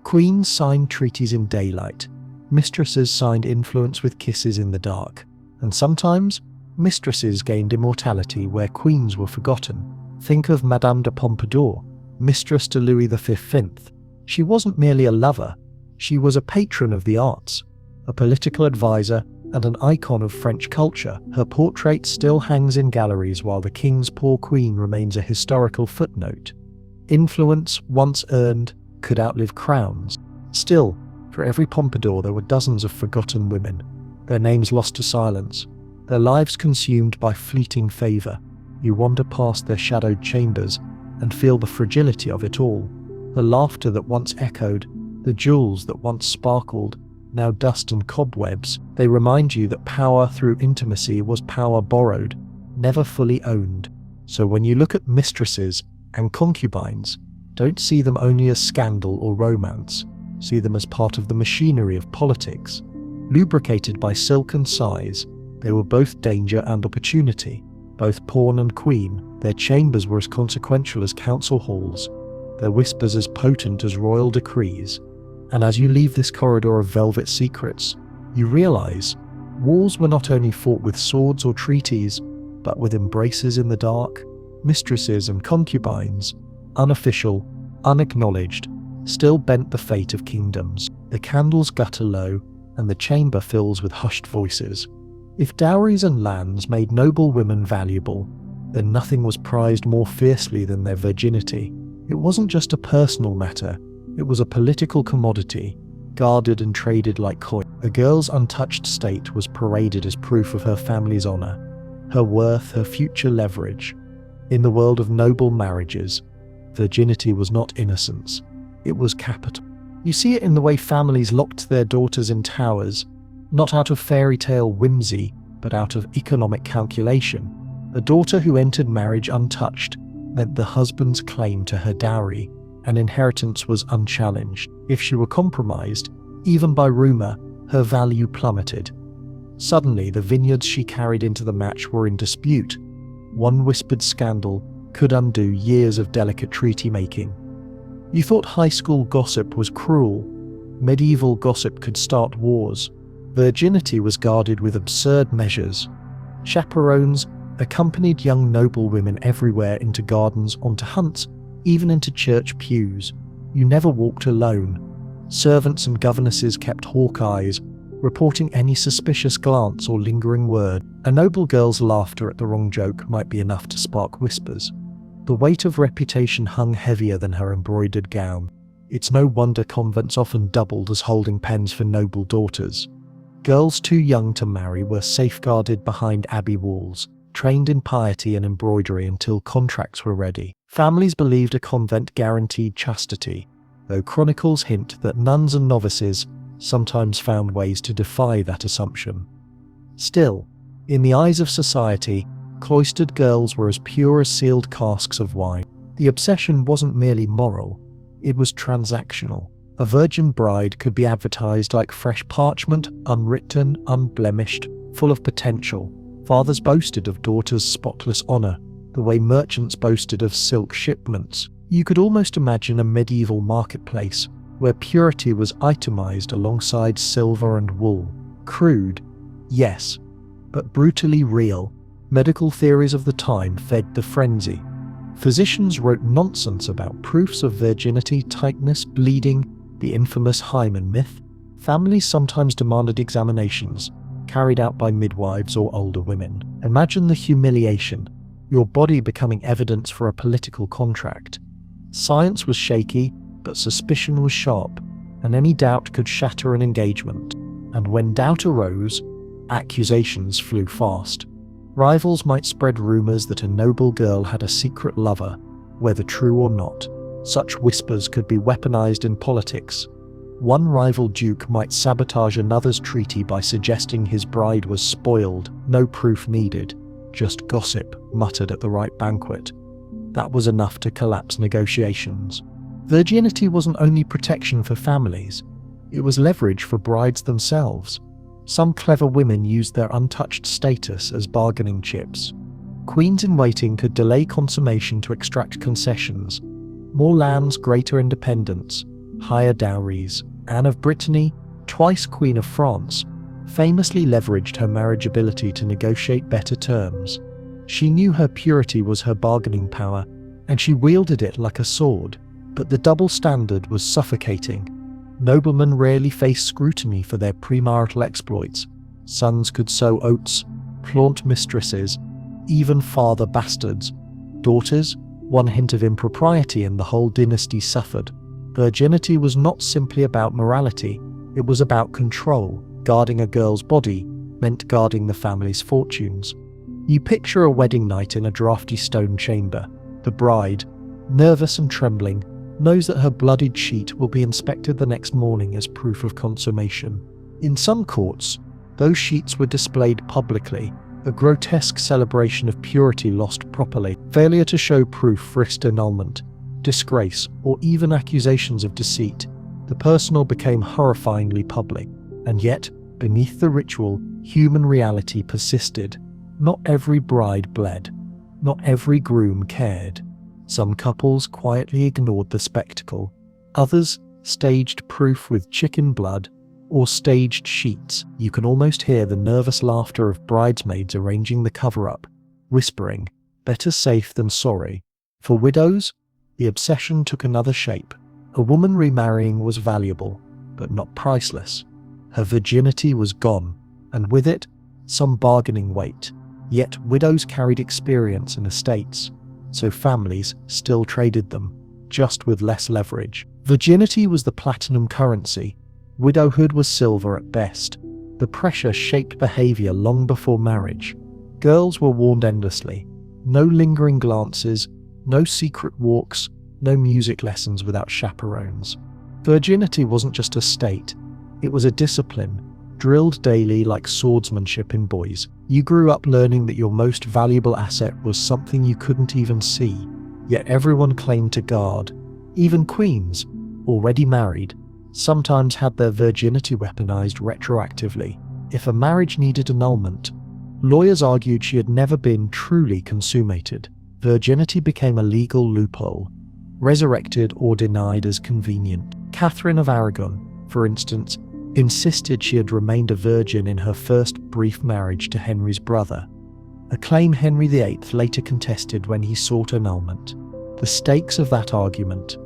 Queens signed treaties in daylight. Mistresses signed influence with kisses in the dark. And sometimes, mistresses gained immortality where queens were forgotten. Think of Madame de Pompadour, mistress to Louis XV. She wasn't merely a lover, she was a patron of the arts, a political advisor, and an icon of French culture. Her portrait still hangs in galleries while the king's poor queen remains a historical footnote. Influence, once earned, could outlive crowns. Still, for every Pompadour there were dozens of forgotten women, their names lost to silence, their lives consumed by fleeting favour. You wander past their shadowed chambers and feel the fragility of it all. The laughter that once echoed, the jewels that once sparkled, now dust and cobwebs. They remind you that power through intimacy was power borrowed, never fully owned. So when you look at mistresses and concubines, don't see them only as scandal or romance. See them as part of the machinery of politics. Lubricated by silk and sighs, they were both danger and opportunity. Both pawn and queen, their chambers were as consequential as council halls, their whispers as potent as royal decrees. And as you leave this corridor of velvet secrets, you realize wars were not only fought with swords or treaties, but with embraces in the dark. Mistresses and concubines, unofficial, unacknowledged, still bent the fate of kingdoms. The candles gutter low, and the chamber fills with hushed voices. If dowries and lands made noble women valuable, then nothing was prized more fiercely than their virginity. It wasn't just a personal matter, it was a political commodity, guarded and traded like coin. A girl's untouched state was paraded as proof of her family's honour, her worth, her future leverage. In the world of noble marriages, virginity was not innocence, it was capital. You see it in the way families locked their daughters in towers, not out of fairy tale whimsy, but out of economic calculation. A daughter who entered marriage untouched meant the husband's claim to her dowry, and inheritance was unchallenged. If she were compromised, even by rumour, her value plummeted. Suddenly, the vineyards she carried into the match were in dispute. One whispered scandal could undo years of delicate treaty-making. You thought high school gossip was cruel. Medieval gossip could start wars. Virginity was guarded with absurd measures. Chaperones accompanied young noblewomen everywhere, into gardens, onto hunts, even into church pews. You never walked alone. Servants and governesses kept hawk eyes, reporting any suspicious glance or lingering word. A noble girl's laughter at the wrong joke might be enough to spark whispers. The weight of reputation hung heavier than her embroidered gown. It's no wonder convents often doubled as holding pens for noble daughters. Girls too young to marry were safeguarded behind abbey walls, trained in piety and embroidery until contracts were ready. Families believed a convent guaranteed chastity, though chronicles hint that nuns and novices sometimes found ways to defy that assumption. Still, in the eyes of society, cloistered girls were as pure as sealed casks of wine. The obsession wasn't merely moral, it was transactional. A virgin bride could be advertised like fresh parchment, unwritten, unblemished, full of potential. Fathers boasted of daughters' spotless honour, the way merchants boasted of silk shipments. You could almost imagine a medieval marketplace where purity was itemized alongside silver and wool. Crude, yes, but brutally real. Medical theories of the time fed the frenzy. Physicians wrote nonsense about proofs of virginity, tightness, bleeding, the infamous hymen myth. Families sometimes demanded examinations, carried out by midwives or older women. Imagine the humiliation, your body becoming evidence for a political contract. Science was shaky, but suspicion was sharp, and any doubt could shatter an engagement. And when doubt arose, Accusations flew fast. Rivals might spread rumors that a noble girl had a secret lover, whether true or not. Such whispers could be weaponized in politics. One rival duke might sabotage another's treaty by suggesting his bride was spoiled, no proof needed, just gossip muttered at the right banquet. That was enough to collapse negotiations. Virginity wasn't only protection for families, it was leverage for brides themselves. Some clever women used their untouched status as bargaining chips. Queens-in-waiting could delay consummation to extract concessions. More lands, greater independence, higher dowries. Anne of Brittany, twice Queen of France, famously leveraged her marriageability to negotiate better terms. She knew her purity was her bargaining power, and she wielded it like a sword, but the double standard was suffocating. Noblemen rarely faced scrutiny for their premarital exploits. Sons could sow oats, flaunt mistresses, even father bastards. Daughters, one hint of impropriety and the whole dynasty suffered. Virginity was not simply about morality, it was about control. Guarding a girl's body meant guarding the family's fortunes. You picture a wedding night in a drafty stone chamber. The bride, nervous and trembling, knows that her bloodied sheet will be inspected the next morning as proof of consummation. In some courts, those sheets were displayed publicly, a grotesque celebration of purity lost properly. Failure to show proof risked annulment, disgrace, or even accusations of deceit. The personal became horrifyingly public. And yet, beneath the ritual, human reality persisted. Not every bride bled. Not every groom cared. Some couples quietly ignored the spectacle. Others staged proof with chicken blood or staged sheets. You can almost hear the nervous laughter of bridesmaids arranging the cover-up, whispering, "Better safe than sorry." For widows, the obsession took another shape. A woman remarrying was valuable, but not priceless. Her virginity was gone, and with it, some bargaining weight. Yet widows carried experience and estates, so families still traded them, just with less leverage. Virginity was the platinum currency. Widowhood was silver at best. The pressure shaped behavior long before marriage. Girls were warned endlessly. No lingering glances, no secret walks, no music lessons without chaperones. Virginity wasn't just a state, it was a discipline, drilled daily like swordsmanship in boys. You grew up learning that your most valuable asset was something you couldn't even see, yet everyone claimed to guard. Even queens, already married, sometimes had their virginity weaponized retroactively. If a marriage needed annulment, lawyers argued she had never been truly consummated. Virginity became a legal loophole, resurrected or denied as convenient. Catherine of Aragon, for instance, insisted she had remained a virgin in her first brief marriage to Henry's brother, a claim Henry VIII later contested when he sought annulment. The stakes of that argument,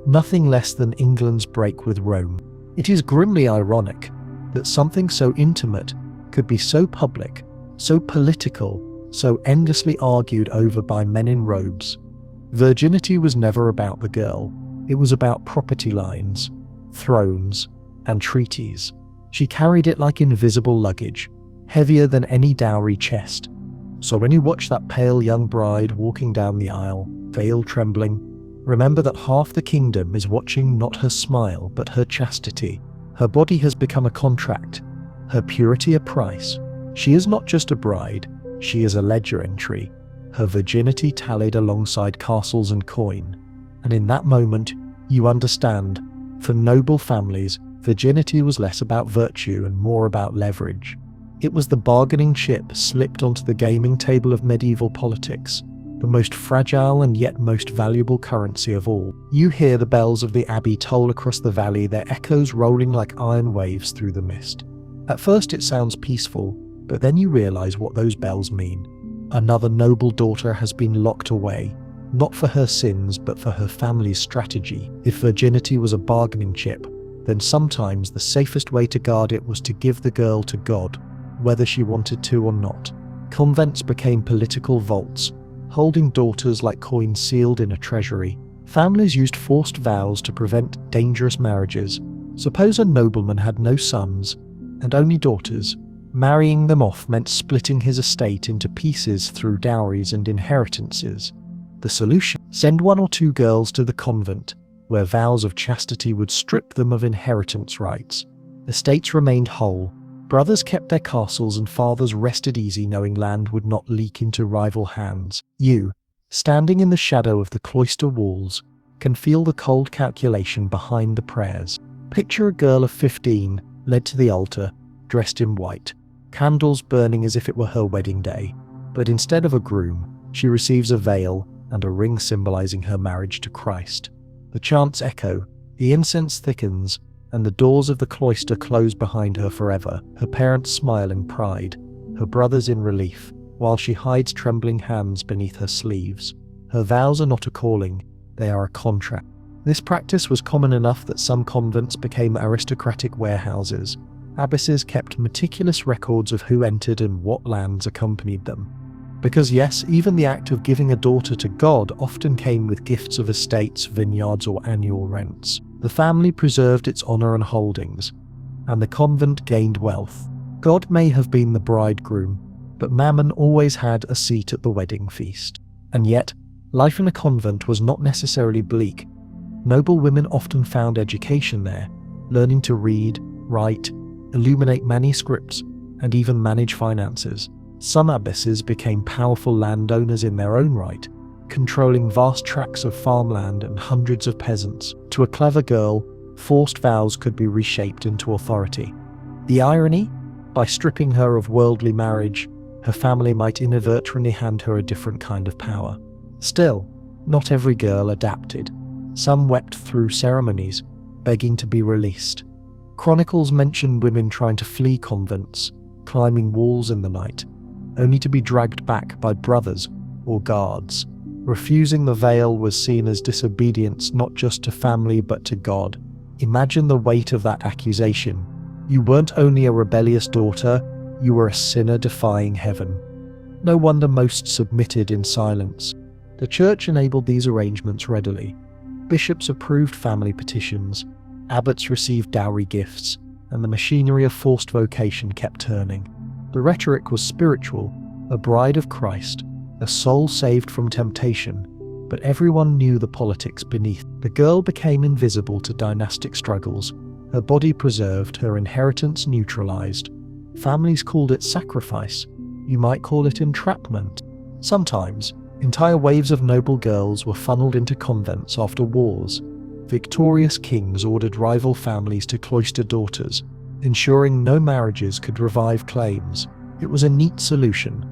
nothing less than England's break with Rome. It is grimly ironic that something so intimate could be so public, so political, so endlessly argued over by men in robes. Virginity was never about the girl, it was about property lines, thrones, and treaties. She carried it like invisible luggage, heavier than any dowry chest. So when you watch that pale young bride walking down the aisle, veil trembling, remember that half the kingdom is watching not her smile, but her chastity. Her body has become a contract, her purity a price. She is not just a bride, she is a ledger entry. Her virginity tallied alongside castles and coin. And in that moment, you understand, for noble families, virginity was less about virtue and more about leverage. It was the bargaining chip slipped onto the gaming table of medieval politics, the most fragile and yet most valuable currency of all. You hear the bells of the abbey toll across the valley, their echoes rolling like iron waves through the mist. At first it sounds peaceful, but then you realize what those bells mean. Another noble daughter has been locked away, not for her sins but for her family's strategy. If virginity was a bargaining chip, then sometimes the safest way to guard it was to give the girl to God, whether she wanted to or not. Convents became political vaults, holding daughters like coins sealed in a treasury. Families used forced vows to prevent dangerous marriages. Suppose a nobleman had no sons and only daughters. Marrying them off meant splitting his estate into pieces through dowries and inheritances. The solution? Send one or two girls to the convent, where vows of chastity would strip them of inheritance rights. Estates remained whole. Brothers kept their castles and fathers rested easy knowing land would not leak into rival hands. You, standing in the shadow of the cloister walls, can feel the cold calculation behind the prayers. Picture a girl of 15, led to the altar, dressed in white, candles burning as if it were her wedding day. But instead of a groom, she receives a veil and a ring symbolizing her marriage to Christ. The chants echo, the incense thickens, and the doors of the cloister close behind her forever. Her parents smile in pride, her brothers in relief, while she hides trembling hands beneath her sleeves. Her vows are not a calling, they are a contract. This practice was common enough that some convents became aristocratic warehouses. Abbesses kept meticulous records of who entered and what lands accompanied them. Because yes, even the act of giving a daughter to God often came with gifts of estates, vineyards, or annual rents. The family preserved its honor and holdings, and the convent gained wealth. God may have been the bridegroom, but Mammon always had a seat at the wedding feast. And yet, life in a convent was not necessarily bleak. Noblewomen often found education there, learning to read, write, illuminate manuscripts, and even manage finances. Some abbesses became powerful landowners in their own right, controlling vast tracts of farmland and hundreds of peasants. To a clever girl, forced vows could be reshaped into authority. The irony? By stripping her of worldly marriage, her family might inadvertently hand her a different kind of power. Still, not every girl adapted. Some wept through ceremonies, begging to be released. Chronicles mention women trying to flee convents, climbing walls in the night, only to be dragged back by brothers or guards. Refusing the veil was seen as disobedience not just to family but to God. Imagine the weight of that accusation. You weren't only a rebellious daughter, you were a sinner defying heaven. No wonder most submitted in silence. The church enabled these arrangements readily. Bishops approved family petitions, abbots received dowry gifts, and the machinery of forced vocation kept turning. The rhetoric was spiritual, a bride of Christ, a soul saved from temptation, but everyone knew the politics beneath. The girl became invisible to dynastic struggles, her body preserved, her inheritance neutralized. Families called it sacrifice. You might call it entrapment. Sometimes, entire waves of noble girls were funneled into convents after wars. Victorious kings ordered rival families to cloister daughters, ensuring no marriages could revive claims. It was a neat solution.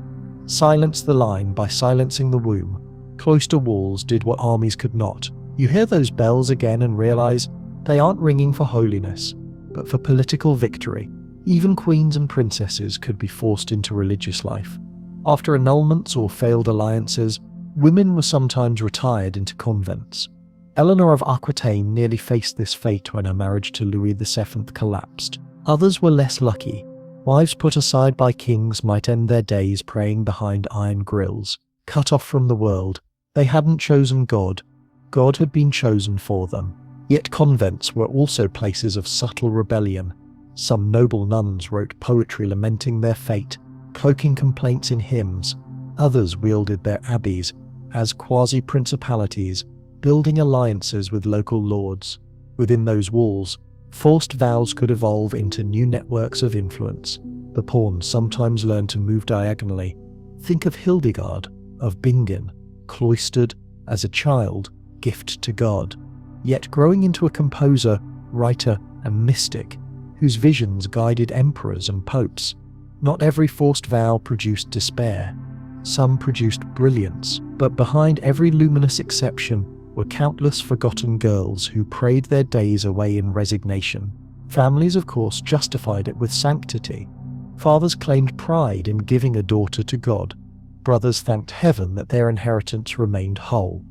Silence the line by silencing the womb. Cloister walls did what armies could not. You hear those bells again and realize they aren't ringing for holiness, but for political victory. Even queens and princesses could be forced into religious life. After annulments or failed alliances, women were sometimes retired into convents. Eleanor of Aquitaine nearly faced this fate when her marriage to Louis VII collapsed. Others were less lucky. Wives put aside by kings might end their days praying behind iron grills. Cut off from the world, they hadn't chosen God. God had been chosen for them. Yet convents were also places of subtle rebellion. Some noble nuns wrote poetry lamenting their fate, cloaking complaints in hymns. Others wielded their abbeys as quasi-principalities, building alliances with local lords. Within those walls, forced vows could evolve into new networks of influence. The pawns sometimes learned to move diagonally. Think of Hildegard of Bingen, cloistered as a child, gift to God, yet growing into a composer, writer, and mystic whose visions guided emperors and popes. Not every forced vow produced despair. Some produced brilliance, but behind every luminous exception were countless forgotten girls who prayed their days away in resignation. Families, of course, justified it with sanctity. Fathers claimed pride in giving a daughter to God. Brothers thanked heaven that their inheritance remained whole.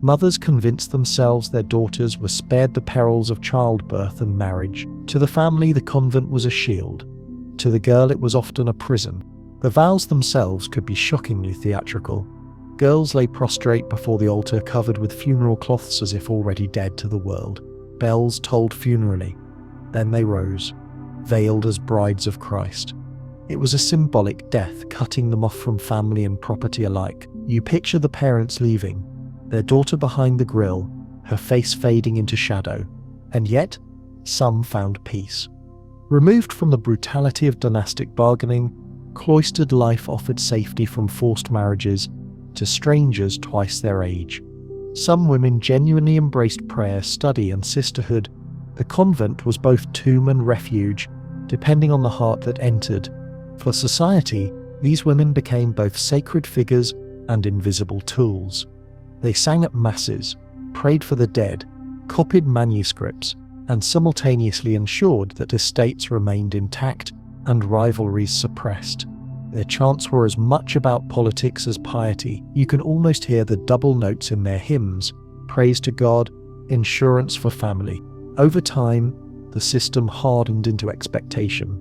Mothers convinced themselves their daughters were spared the perils of childbirth and marriage. To the family, the convent was a shield. To the girl, it was often a prison. The vows themselves could be shockingly theatrical. Girls lay prostrate before the altar covered with funeral cloths as if already dead to the world. Bells tolled funerally. Then they rose, veiled as brides of Christ. It was a symbolic death, cutting them off from family and property alike. You picture the parents leaving, their daughter behind the grille, her face fading into shadow. And yet, some found peace. Removed from the brutality of dynastic bargaining, cloistered life offered safety from forced marriages to strangers twice their age. Some women genuinely embraced prayer, study, and sisterhood. The convent was both tomb and refuge, depending on the heart that entered. For society, these women became both sacred figures and invisible tools. They sang at masses, prayed for the dead, copied manuscripts, and simultaneously ensured that estates remained intact and rivalries suppressed. Their chants were as much about politics as piety. You can almost hear the double notes in their hymns: praise to God, insurance for family. Over time, the system hardened into expectation.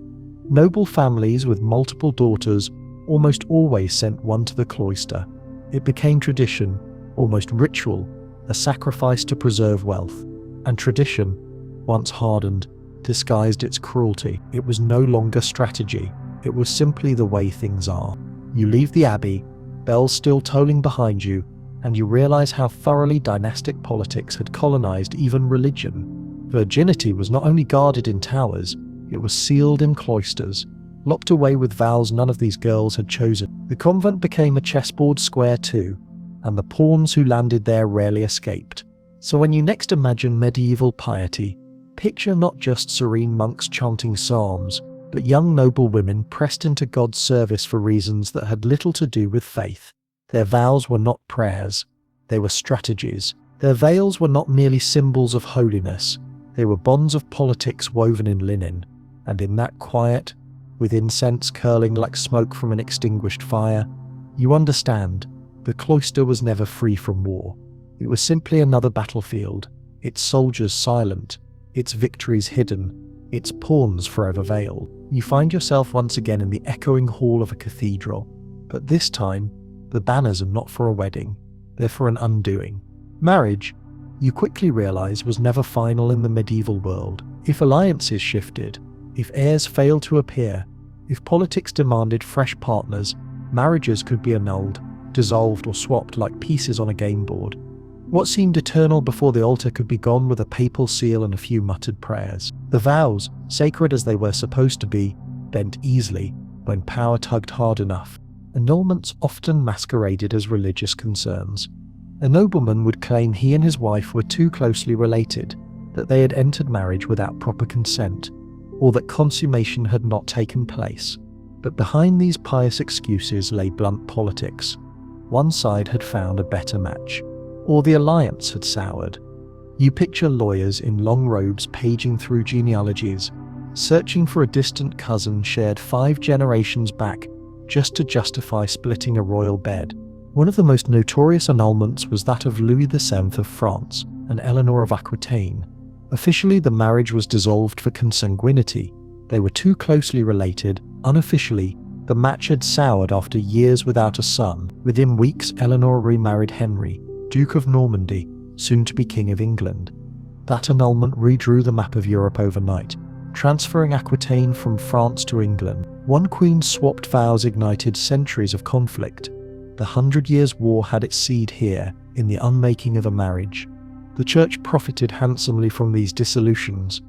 Noble families with multiple daughters almost always sent one to the cloister. It became tradition, almost ritual, a sacrifice to preserve wealth. And tradition, once hardened, disguised its cruelty. It was no longer strategy. It was simply the way things are. You leave the abbey, bells still tolling behind you, and you realize how thoroughly dynastic politics had colonized even religion. Virginity was not only guarded in towers, it was sealed in cloisters, locked away with vows none of these girls had chosen. The convent became a chessboard square too, and the pawns who landed there rarely escaped. So when you next imagine medieval piety, picture not just serene monks chanting psalms, but young noble women pressed into God's service for reasons that had little to do with faith. Their vows were not prayers, they were strategies. Their veils were not merely symbols of holiness, they were bonds of politics woven in linen. And in that quiet, with incense curling like smoke from an extinguished fire, you understand, the cloister was never free from war. It was simply another battlefield, its soldiers silent, its victories hidden, its pawns forever veiled. You find yourself once again in the echoing hall of a cathedral, but this time, the banners are not for a wedding, they're for an undoing. Marriage, you quickly realize, was never final in the medieval world. If alliances shifted, if heirs failed to appear, if politics demanded fresh partners, marriages could be annulled, dissolved, or swapped like pieces on a game board. What seemed eternal before the altar could be gone with a papal seal and a few muttered prayers. The vows, sacred as they were supposed to be, bent easily when power tugged hard enough. Annulments often masqueraded as religious concerns. A nobleman would claim he and his wife were too closely related, that they had entered marriage without proper consent, or that consummation had not taken place. But behind these pious excuses lay blunt politics. One side had found a better match, or the alliance had soured. You picture lawyers in long robes paging through genealogies, searching for a distant cousin shared 5 generations back just to justify splitting a royal bed. One of the most notorious annulments was that of Louis VII of France and Eleanor of Aquitaine. Officially, the marriage was dissolved for consanguinity. They were too closely related. Unofficially, the match had soured after years without a son. Within weeks, Eleanor remarried Henry, Duke of Normandy, soon to be King of England. That annulment redrew the map of Europe overnight, transferring Aquitaine from France to England. One queen's swapped vows ignited centuries of conflict. The 100 Years' War had its seed here, in the unmaking of a marriage. The church profited handsomely from these dissolutions.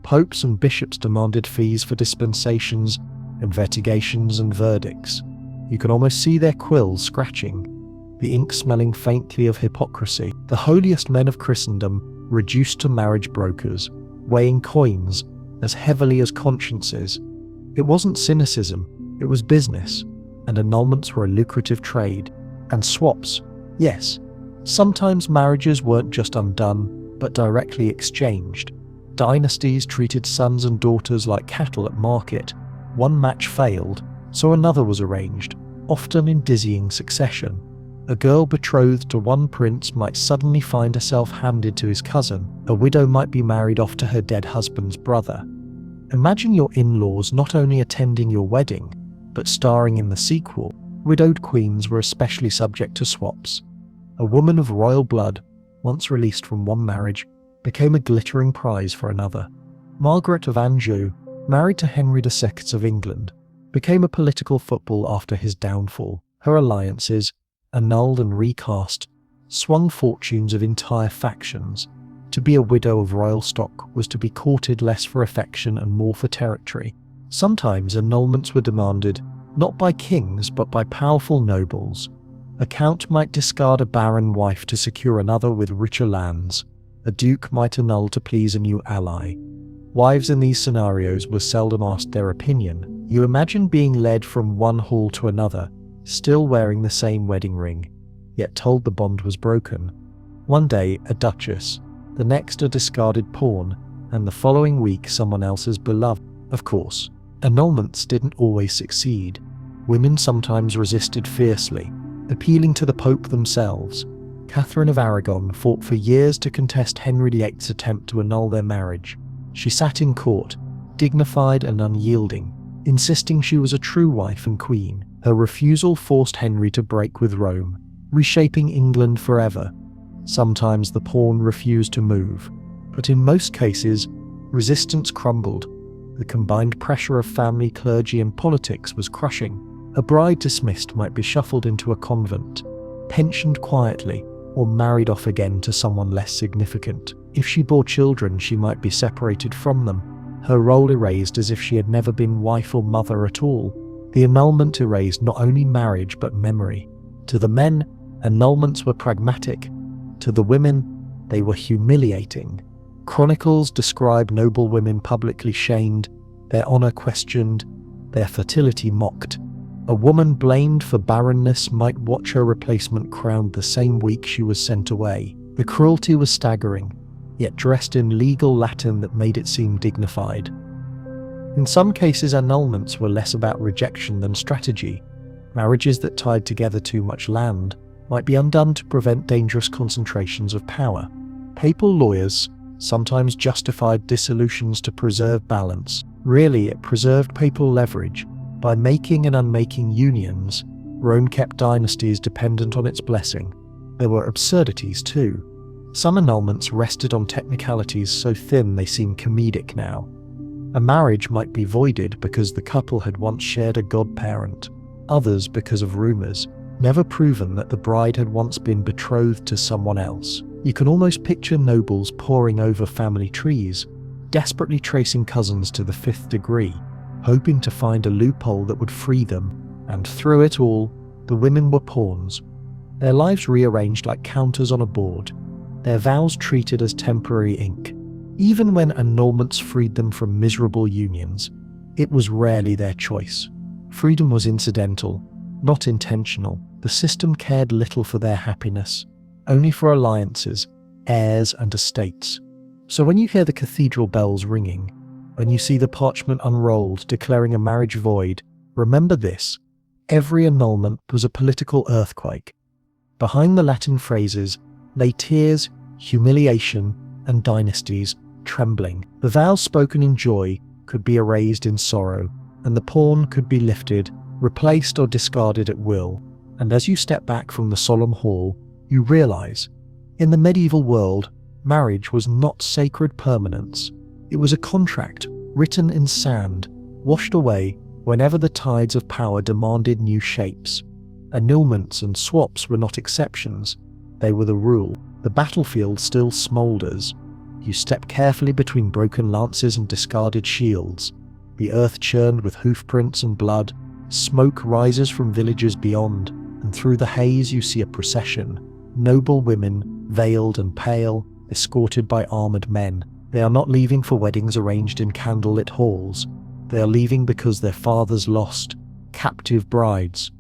Popes and bishops demanded fees for dispensations, investigations, and verdicts. You can almost see their quills scratching, the ink smelling faintly of hypocrisy. The holiest men of Christendom reduced to marriage brokers, weighing coins as heavily as consciences. It wasn't cynicism, it was business, and annulments were a lucrative trade. And swaps, yes. Sometimes marriages weren't just undone, but directly exchanged. Dynasties treated sons and daughters like cattle at market. One match failed, so another was arranged, often in dizzying succession. A girl betrothed to one prince might suddenly find herself handed to his cousin. A widow might be married off to her dead husband's brother. Imagine your in-laws not only attending your wedding, but starring in the sequel. Widowed queens were especially subject to swaps. A woman of royal blood, once released from one marriage, became a glittering prize for another. Margaret of Anjou, married to Henry II of England, became a political football after his downfall. Her alliances, annulled and recast, swung fortunes of entire factions. To be a widow of royal stock was to be courted less for affection and more for territory. Sometimes annulments were demanded, not by kings but by powerful nobles. A count might discard a barren wife to secure another with richer lands. A duke might annul to please a new ally. Wives in these scenarios were seldom asked their opinion. You imagine being led from one hall to another, still wearing the same wedding ring, yet told the bond was broken. One day a duchess, the next a discarded pawn, and the following week someone else's beloved. Of course, annulments didn't always succeed. Women sometimes resisted fiercely, appealing to the Pope themselves. Catherine of Aragon fought for years to contest Henry VIII's attempt to annul their marriage. She sat in court, dignified and unyielding, insisting she was a true wife and queen. Her refusal forced Henry to break with Rome, reshaping England forever. Sometimes the pawn refused to move, but in most cases, resistance crumbled. The combined pressure of family, clergy and politics was crushing. A bride dismissed might be shuffled into a convent, pensioned quietly, or married off again to someone less significant. If she bore children, she might be separated from them, her role erased as if she had never been wife or mother at all. The annulment erased not only marriage but memory. To the men, annulments were pragmatic. To the women, they were humiliating. Chronicles describe noblewomen publicly shamed, their honor questioned, their fertility mocked. A woman blamed for barrenness might watch her replacement crowned the same week she was sent away. The cruelty was staggering, yet dressed in legal Latin that made it seem dignified. In some cases, annulments were less about rejection than strategy. Marriages that tied together too much land might be undone to prevent dangerous concentrations of power. Papal lawyers sometimes justified dissolutions to preserve balance. Really, it preserved papal leverage. By making and unmaking unions, Rome kept dynasties dependent on its blessing. There were absurdities too. Some annulments rested on technicalities so thin they seem comedic now. A marriage might be voided because the couple had once shared a godparent, others because of rumors, never proven that the bride had once been betrothed to someone else. You can almost picture nobles poring over family trees, desperately tracing cousins to the 5th degree, hoping to find a loophole that would free them, and through it all, the women were pawns. Their lives rearranged like counters on a board, their vows treated as temporary ink. Even when annulments freed them from miserable unions, it was rarely their choice. Freedom was incidental, not intentional. The system cared little for their happiness, only for alliances, heirs and estates. So when you hear the cathedral bells ringing, when you see the parchment unrolled declaring a marriage void, remember this: every annulment was a political earthquake. Behind the Latin phrases lay tears, humiliation, and dynasties trembling. The vows spoken in joy could be erased in sorrow, and the pawn could be lifted, replaced or discarded at will. And as you step back from the solemn hall, you realize, in the medieval world, marriage was not sacred permanence. It was a contract written in sand, washed away whenever the tides of power demanded new shapes. Annulments and swaps were not exceptions, they were the rule. The battlefield still smoulders. You step carefully between broken lances and discarded shields. The earth churned with hoofprints and blood. Smoke rises from villages beyond, and through the haze you see a procession. Noble women, veiled and pale, escorted by armored men. They are not leaving for weddings arranged in candlelit halls. They are leaving because their fathers lost, captive brides.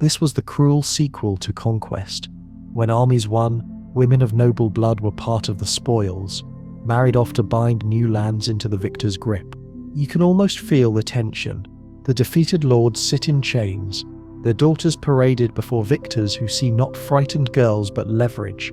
This was the cruel sequel to conquest. When armies won, women of noble blood were part of the spoils, married off to bind new lands into the victor's grip. You can almost feel the tension. The defeated lords sit in chains, their daughters paraded before victors who see not frightened girls but leverage.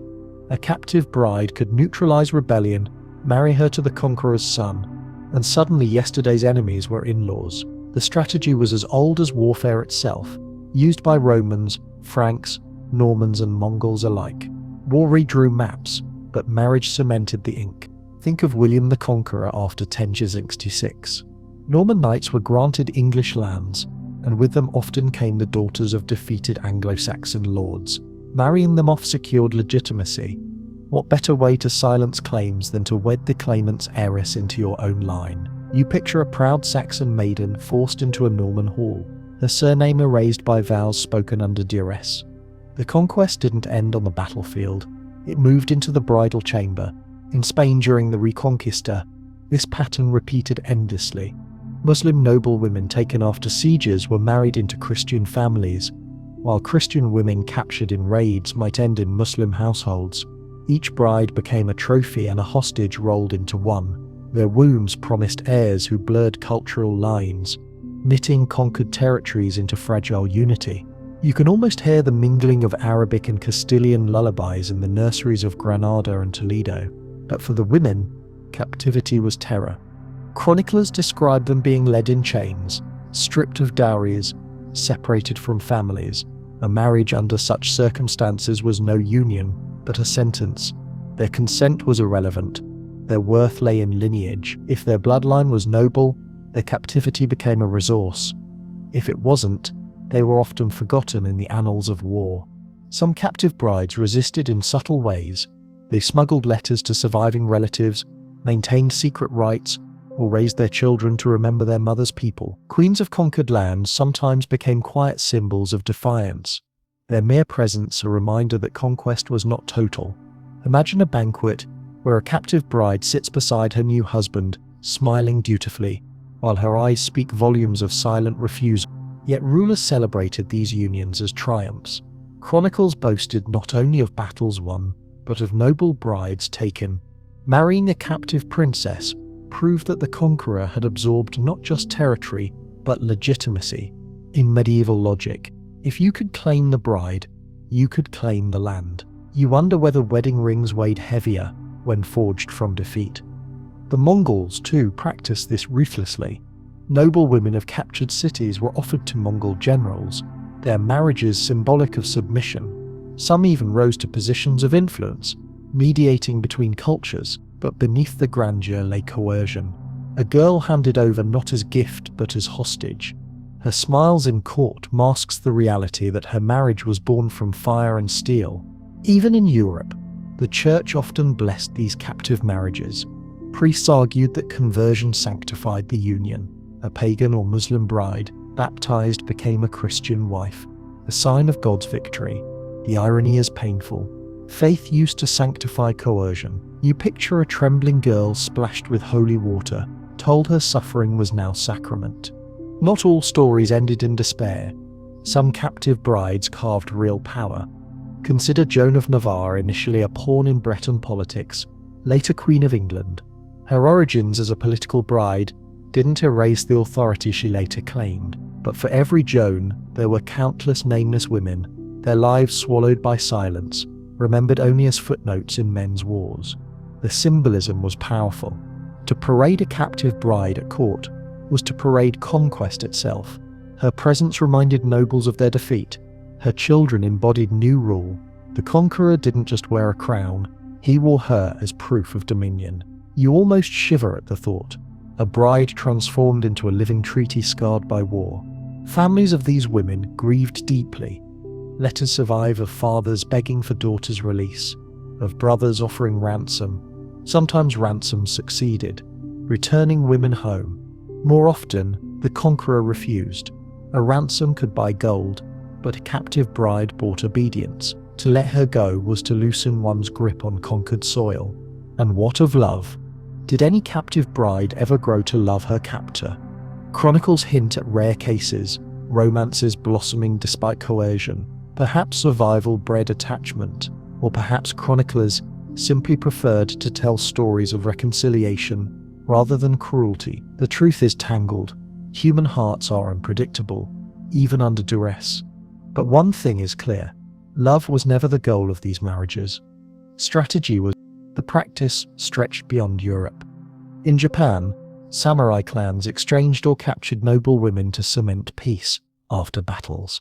A captive bride could neutralize rebellion, marry her to the conqueror's son, and suddenly yesterday's enemies were in-laws. The strategy was as old as warfare itself, used by Romans, Franks, Normans and Mongols alike. War redrew maps, but marriage cemented the ink. Think of William the Conqueror after 1066. Norman knights were granted English lands, and with them often came the daughters of defeated Anglo-Saxon lords. Marrying them off secured legitimacy. What better way to silence claims than to wed the claimant's heiress into your own line? You picture a proud Saxon maiden forced into a Norman hall, her surname erased by vows spoken under duress. The conquest didn't end on the battlefield. It moved into the bridal chamber. In Spain during the Reconquista, this pattern repeated endlessly. Muslim noblewomen taken after sieges were married into Christian families, while Christian women captured in raids might end in Muslim households. Each bride became a trophy and a hostage rolled into one. Their wombs promised heirs who blurred cultural lines, knitting conquered territories into fragile unity. You can almost hear the mingling of Arabic and Castilian lullabies in the nurseries of Granada and Toledo. But for the women, captivity was terror. Chroniclers describe them being led in chains, stripped of dowries, separated from families. A marriage under such circumstances was no union, but a sentence. Their consent was irrelevant. Their worth lay in lineage. If their bloodline was noble, their captivity became a resource. If it wasn't, they were often forgotten in the annals of war. Some captive brides resisted in subtle ways. They smuggled letters to surviving relatives, maintained secret rites, or raised their children to remember their mother's people. Queens of conquered lands sometimes became quiet symbols of defiance. Their mere presence a reminder that conquest was not total. Imagine a banquet where a captive bride sits beside her new husband, smiling dutifully, while her eyes speak volumes of silent refusal. Yet rulers celebrated these unions as triumphs. Chronicles boasted not only of battles won, but of noble brides taken. Marrying a captive princess proved that the conqueror had absorbed not just territory, but legitimacy. In medieval logic, if you could claim the bride, you could claim the land. You wonder whether wedding rings weighed heavier when forged from defeat. The Mongols, too, practiced this ruthlessly. Noble women of captured cities were offered to Mongol generals, their marriages symbolic of submission. Some even rose to positions of influence, mediating between cultures, but beneath the grandeur lay coercion. A girl handed over not as gift but as hostage. Her smiles in court masks the reality that her marriage was born from fire and steel. Even in Europe, the church often blessed these captive marriages. Priests argued that conversion sanctified the union. A pagan or Muslim bride, baptized, became a Christian wife, a sign of God's victory. The irony is painful. Faith used to sanctify coercion. You picture a trembling girl splashed with holy water, told her suffering was now sacrament. Not all stories ended in despair. Some captive brides carved real power. Consider Joan of Navarre, initially a pawn in Breton politics, later Queen of England. Her origins as a political bride didn't erase the authority she later claimed, but for every Joan, there were countless nameless women, their lives swallowed by silence, remembered only as footnotes in men's wars. The symbolism was powerful. To parade a captive bride at court was to parade conquest itself. Her presence reminded nobles of their defeat. Her children embodied new rule. The conqueror didn't just wear a crown, he wore her as proof of dominion. You almost shiver at the thought. A bride transformed into a living treaty scarred by war. Families of these women grieved deeply. Letters survive of fathers begging for daughters' release, of brothers offering ransom. Sometimes ransoms succeeded, returning women home. More often, the conqueror refused. A ransom could buy gold, but a captive bride bought obedience. To let her go was to loosen one's grip on conquered soil. And what of love? Did any captive bride ever grow to love her captor? Chronicles hint at rare cases, romances blossoming despite coercion. Perhaps survival bred attachment, or perhaps chroniclers simply preferred to tell stories of reconciliation rather than cruelty. The truth is tangled. Human hearts are unpredictable, even under duress. But one thing is clear. Love was never the goal of these marriages. Strategy was. The practice stretched beyond Europe. In Japan, samurai clans exchanged or captured noble women to cement peace after battles.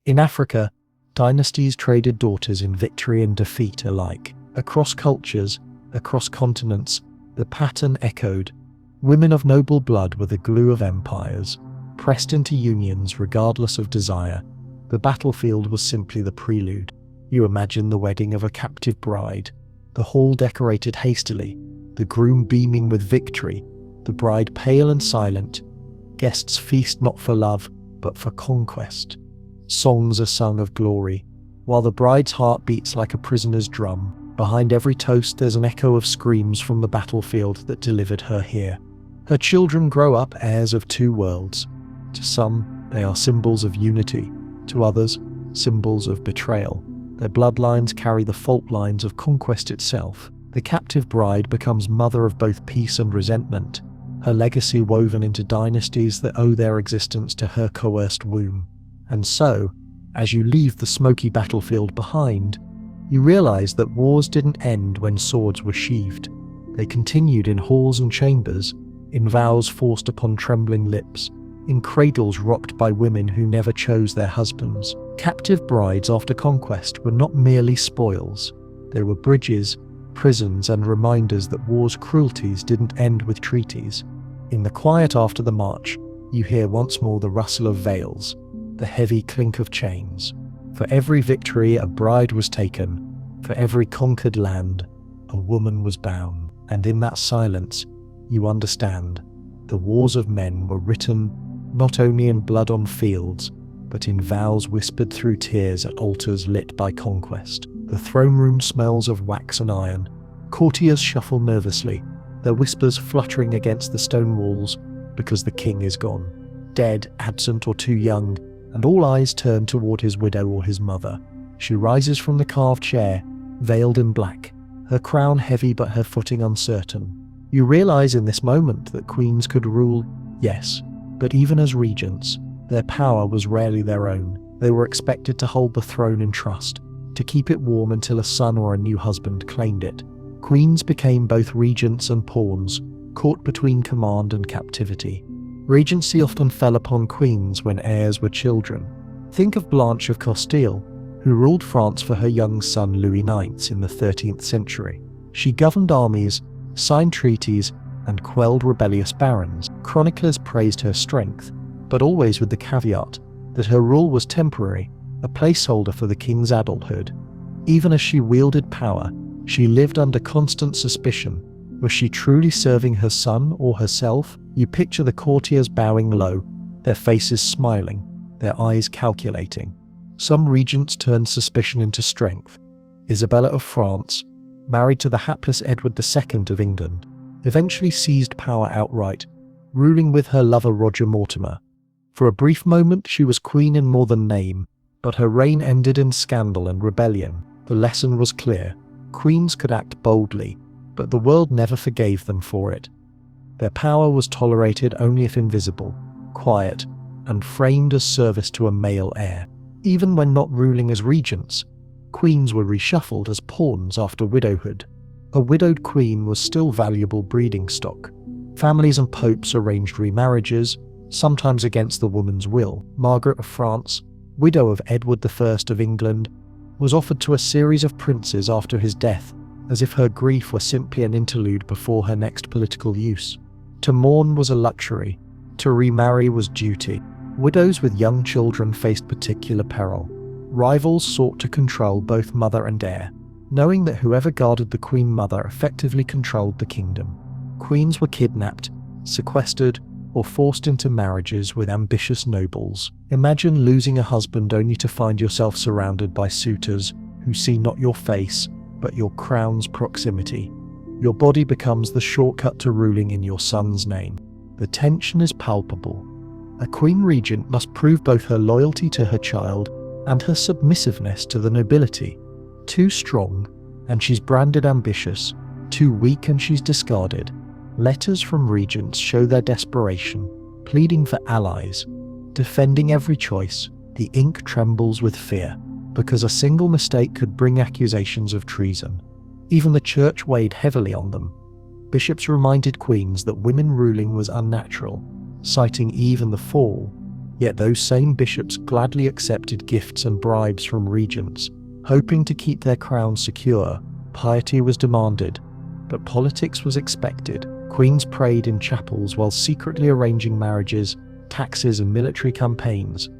In Africa, dynasties traded daughters in victory and defeat alike. Across cultures, across continents, the pattern echoed. Women of noble blood were the glue of empires, pressed into unions regardless of desire. The battlefield was simply the prelude. You imagine the wedding of a captive bride, the hall decorated hastily, the groom beaming with victory, the bride pale and silent. Guests feast not for love, but for conquest. Songs are sung of glory, while the bride's heart beats like a prisoner's drum. Behind every toast there's an echo of screams from the battlefield that delivered her here. Her children grow up heirs of two worlds. To some, they are symbols of unity. To others, symbols of betrayal. Their bloodlines carry the fault lines of conquest itself. The captive bride becomes mother of both peace and resentment, her legacy woven into dynasties that owe their existence to her coerced womb. And so, as you leave the smoky battlefield behind, you realize that wars didn't end when swords were sheathed. They continued in halls and chambers, in vows forced upon trembling lips, in cradles rocked by women who never chose their husbands. Captive brides after conquest were not merely spoils. They were bridges, prisons, and reminders that war's cruelties didn't end with treaties. In the quiet after the march, you hear once more the rustle of veils, the heavy clink of chains. For every victory a bride was taken, for every conquered land a woman was bound. And in that silence, you understand, the wars of men were written not only in blood on fields, but in vows whispered through tears at altars lit by conquest. The throne room smells of wax and iron. Courtiers shuffle nervously, their whispers fluttering against the stone walls because the king is gone, dead, absent, or too young, and all eyes turn toward his widow or his mother. She rises from the carved chair, veiled in black, her crown heavy but her footing uncertain. You realize in this moment that queens could rule, yes, but even as regents, their power was rarely their own. They were expected to hold the throne in trust, to keep it warm until a son or a new husband claimed it. Queens became both regents and pawns, caught between command and captivity. Regency often fell upon queens when heirs were children. Think of Blanche of Castile, who ruled France for her young son Louis IX in the 13th century. She governed armies, signed treaties, and quelled rebellious barons. Chroniclers praised her strength, but always with the caveat that her rule was temporary, a placeholder for the king's adulthood. Even as she wielded power, she lived under constant suspicion. Was she truly serving her son or herself? You picture the courtiers bowing low, their faces smiling, their eyes calculating. Some regents turned suspicion into strength. Isabella of France, married to the hapless Edward II of England, eventually seized power outright, ruling with her lover Roger Mortimer. For a brief moment she was queen in more than name, but her reign ended in scandal and rebellion. The lesson was clear. Queens could act boldly, but the world never forgave them for it. Their power was tolerated only if invisible, quiet, and framed as service to a male heir. Even when not ruling as regents, queens were reshuffled as pawns after widowhood. A widowed queen was still valuable breeding stock. Families and popes arranged remarriages, sometimes against the woman's will. Margaret of France, widow of Edward I of England, was offered to a series of princes after his death, as if her grief were simply an interlude before her next political use. To mourn was a luxury, to remarry was duty. Widows with young children faced particular peril. Rivals sought to control both mother and heir, knowing that whoever guarded the queen mother effectively controlled the kingdom. Queens were kidnapped, sequestered, or forced into marriages with ambitious nobles. Imagine losing a husband only to find yourself surrounded by suitors who see not your face, but your crown's proximity. Your body becomes the shortcut to ruling in your son's name. The tension is palpable. A queen regent must prove both her loyalty to her child and her submissiveness to the nobility. Too strong, and she's branded ambitious. Too weak, and she's discarded. Letters from regents show their desperation, pleading for allies, defending every choice. The ink trembles with fear, because a single mistake could bring accusations of treason. Even the church weighed heavily on them. Bishops reminded queens that women ruling was unnatural, citing Eve and the fall. Yet those same bishops gladly accepted gifts and bribes from regents, hoping to keep their crown secure. Piety was demanded, but politics was expected. Queens prayed in chapels while secretly arranging marriages, taxes and military campaigns.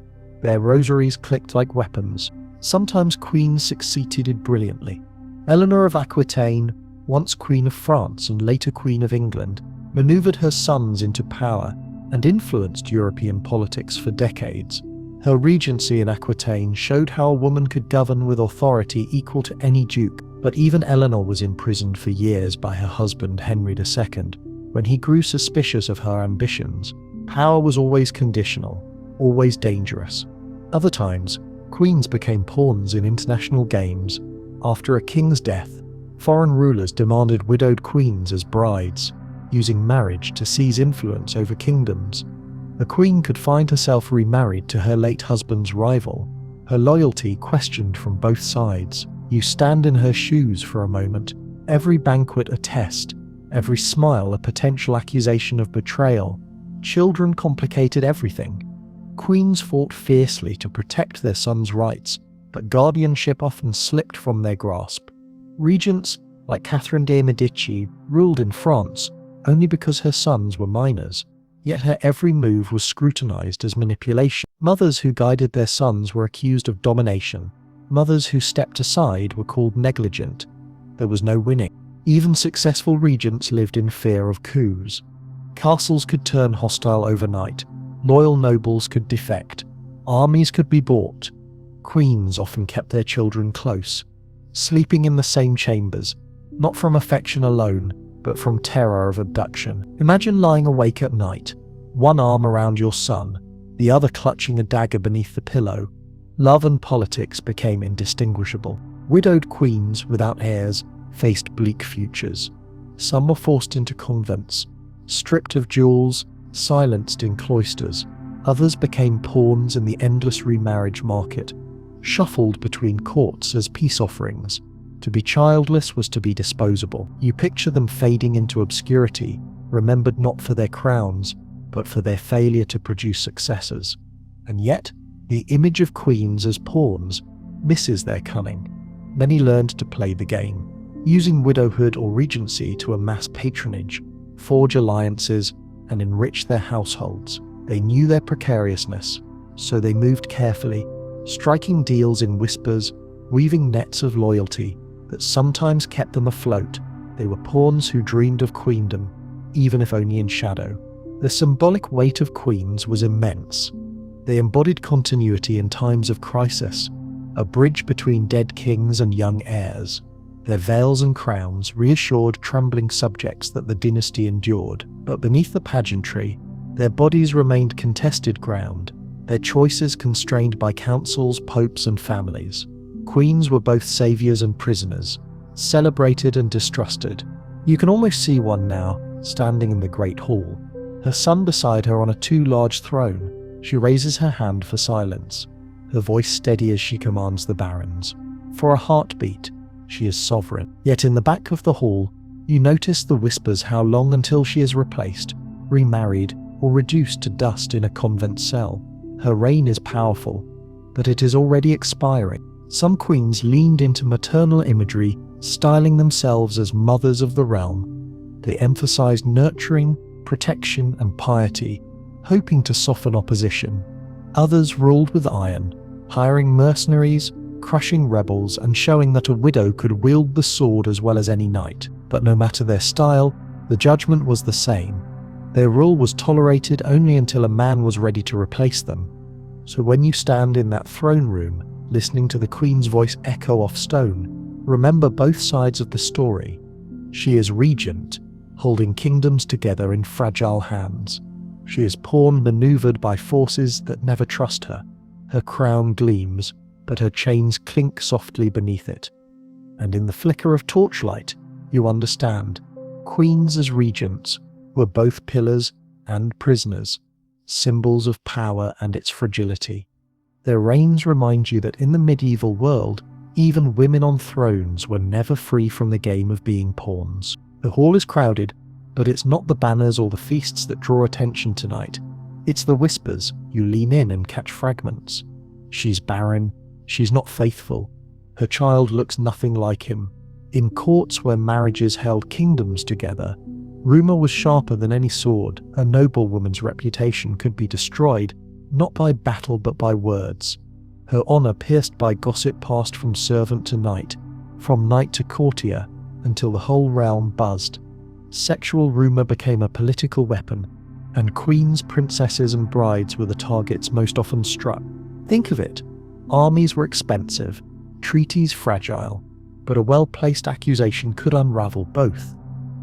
Their rosaries clicked like weapons. Sometimes queens succeeded brilliantly. Eleanor of Aquitaine, once Queen of France and later Queen of England, maneuvered her sons into power and influenced European politics for decades. Her regency in Aquitaine showed how a woman could govern with authority equal to any duke, but even Eleanor was imprisoned for years by her husband Henry II. When he grew suspicious of her ambitions, power was always conditional, always dangerous. Other times, queens became pawns in international games. After a king's death, foreign rulers demanded widowed queens as brides, using marriage to seize influence over kingdoms. The queen could find herself remarried to her late husband's rival, her loyalty questioned from both sides. You stand in her shoes for a moment, every banquet a test, every smile a potential accusation of betrayal. Children complicated everything. Queens fought fiercely to protect their sons' rights, but guardianship often slipped from their grasp. Regents, like Catherine de' Medici, ruled in France only because her sons were minors, yet her every move was scrutinized as manipulation. Mothers who guided their sons were accused of domination. Mothers who stepped aside were called negligent. There was no winning. Even successful regents lived in fear of coups. Castles could turn hostile overnight. Loyal nobles could defect. Armies could be bought. Queens often kept their children close, sleeping in the same chambers, not from affection alone, but from terror of abduction. Imagine lying awake at night, one arm around your son, the other clutching a dagger beneath the pillow. Love and politics became indistinguishable. Widowed queens without heirs faced bleak futures. Some were forced into convents, stripped of jewels, silenced in cloisters. Others became pawns in the endless remarriage market, shuffled between courts as peace offerings. To be childless was to be disposable. You picture them fading into obscurity, remembered not for their crowns, but for their failure to produce successors. And yet, the image of queens as pawns misses their cunning. Many learned to play the game, using widowhood or regency to amass patronage, forge alliances, and enrich their households. They knew their precariousness, so they moved carefully, striking deals in whispers, weaving nets of loyalty that sometimes kept them afloat. They were pawns who dreamed of queendom, even if only in shadow. The symbolic weight of queens was immense. They embodied continuity in times of crisis, a bridge between dead kings and young heirs. Their veils and crowns reassured trembling subjects that the dynasty endured, but beneath the pageantry, their bodies remained contested ground, their choices constrained by councils, popes, and families. Queens were both saviors and prisoners, celebrated and distrusted. You can almost see one now, standing in the great hall, her son beside her on a too-large throne. She raises her hand for silence, her voice steady as she commands the barons. For a heartbeat, she is sovereign. Yet in the back of the hall, you notice the whispers how long until she is replaced, remarried, or reduced to dust in a convent cell. Her reign is powerful, but it is already expiring. Some queens leaned into maternal imagery, styling themselves as mothers of the realm. They emphasized nurturing, protection, and piety, hoping to soften opposition. Others ruled with iron, hiring mercenaries, crushing rebels, and showing that a widow could wield the sword as well as any knight. But no matter their style, the judgment was the same. Their rule was tolerated only until a man was ready to replace them. So when you stand in that throne room, listening to the Queen's voice echo off stone, remember both sides of the story. She is regent, holding kingdoms together in fragile hands. She is pawn maneuvered by forces that never trust her. Her crown gleams, but her chains clink softly beneath it. And in the flicker of torchlight, you understand. Queens as regents were both pillars and prisoners, symbols of power and its fragility. Their reigns remind you that in the medieval world, even women on thrones were never free from the game of being pawns. The hall is crowded, but it's not the banners or the feasts that draw attention tonight. It's the whispers. You lean in and catch fragments. She's barren. She's not faithful. Her child looks nothing like him. In courts where marriages held kingdoms together, Rumour was sharper than any sword. A noblewoman's reputation could be destroyed, not by battle but by words. Her honour pierced by gossip passed from servant to knight, from knight to courtier, until the whole realm buzzed. Sexual rumour became a political weapon, and queens, princesses and brides were the targets most often struck. Think of it. Armies were expensive, treaties fragile, but a well-placed accusation could unravel both.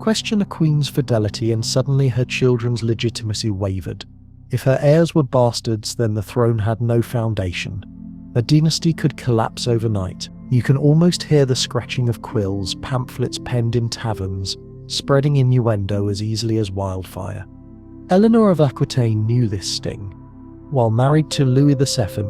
Question a queen's fidelity and suddenly her children's legitimacy wavered. If her heirs were bastards, then the throne had no foundation. A dynasty could collapse overnight. You can almost hear the scratching of quills, pamphlets penned in taverns, spreading innuendo as easily as wildfire. Eleanor of Aquitaine knew this sting. While married to Louis VII,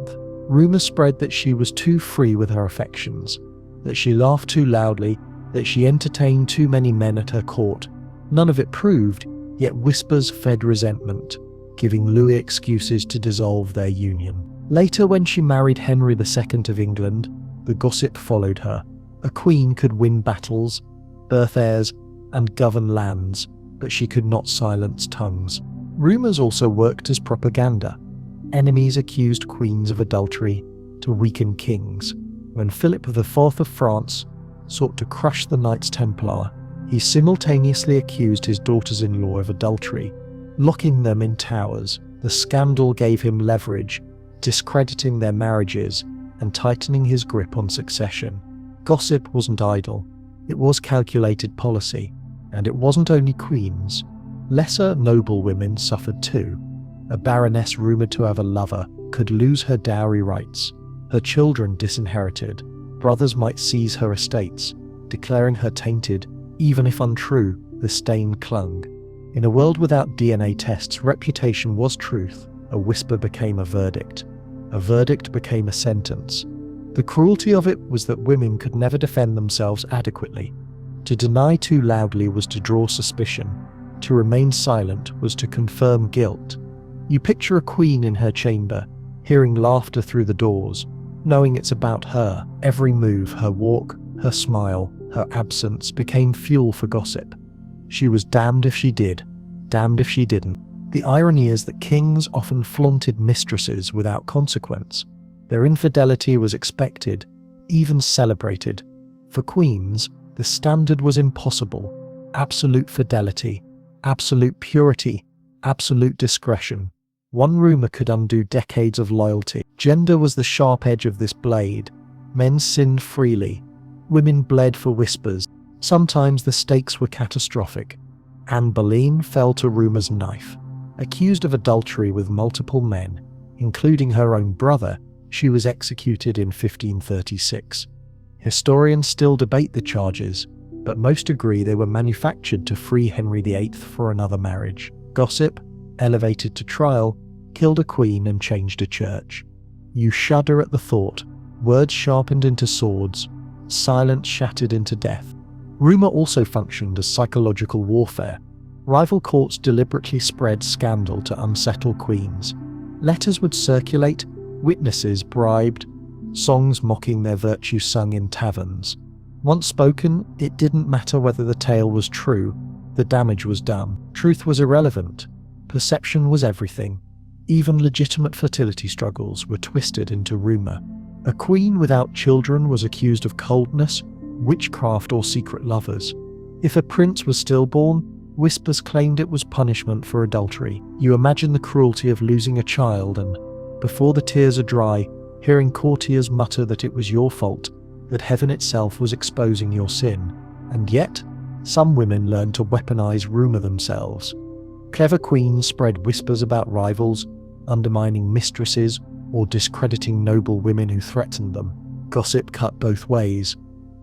rumour spread that she was too free with her affections, that she laughed too loudly, that she entertained too many men at her court. None of it proved, yet whispers fed resentment, giving Louis excuses to dissolve their union. Later, when she married Henry II of England, the gossip followed her. A queen could win battles, birth heirs, and govern lands, but she could not silence tongues. Rumours also worked as propaganda. Enemies accused queens of adultery to weaken kings. When Philip IV of France sought to crush the Knights Templar, he simultaneously accused his daughters-in-law of adultery, locking them in towers. The scandal gave him leverage, discrediting their marriages and tightening his grip on succession. Gossip wasn't idle, it was calculated policy, and it wasn't only queens. Lesser noblewomen suffered too. A baroness rumoured to have a lover could lose her dowry rights, her children disinherited, brothers might seize her estates, declaring her tainted. Even if untrue, the stain clung. In a world without DNA tests, reputation was truth. A whisper became a verdict. A verdict became a sentence. The cruelty of it was that women could never defend themselves adequately. To deny too loudly was to draw suspicion. To remain silent was to confirm guilt. You picture a queen in her chamber, hearing laughter through the doors, knowing it's about her. Every move, her walk, her smile, her absence became fuel for gossip. She was damned if she did, damned if she didn't. The irony is that kings often flaunted mistresses without consequence. Their infidelity was expected, even celebrated. For queens, the standard was impossible. Absolute fidelity, absolute purity, absolute discretion. One rumour could undo decades of loyalty. Gender was the sharp edge of this blade. Men sinned freely. Women bled for whispers. Sometimes the stakes were catastrophic. Anne Boleyn fell to rumour's knife. Accused of adultery with multiple men, including her own brother, she was executed in 1536. Historians still debate the charges, but most agree they were manufactured to free Henry VIII for another marriage. Gossip, elevated to trial, killed a queen and changed a church. You shudder at the thought. Words sharpened into swords, silence shattered into death. Rumour also functioned as psychological warfare. Rival courts deliberately spread scandal to unsettle queens. Letters would circulate, witnesses bribed, songs mocking their virtue sung in taverns. Once spoken, it didn't matter whether the tale was true, the damage was done. Truth was irrelevant. Perception was everything. Even legitimate fertility struggles were twisted into rumour. A queen without children was accused of coldness, witchcraft or secret lovers. If a prince was stillborn, whispers claimed it was punishment for adultery. You imagine the cruelty of losing a child and, before the tears are dry, hearing courtiers mutter that it was your fault, that heaven itself was exposing your sin. And yet, some women learned to weaponize rumour themselves. Clever queens spread whispers about rivals, undermining mistresses, or discrediting noble women who threatened them. Gossip cut both ways.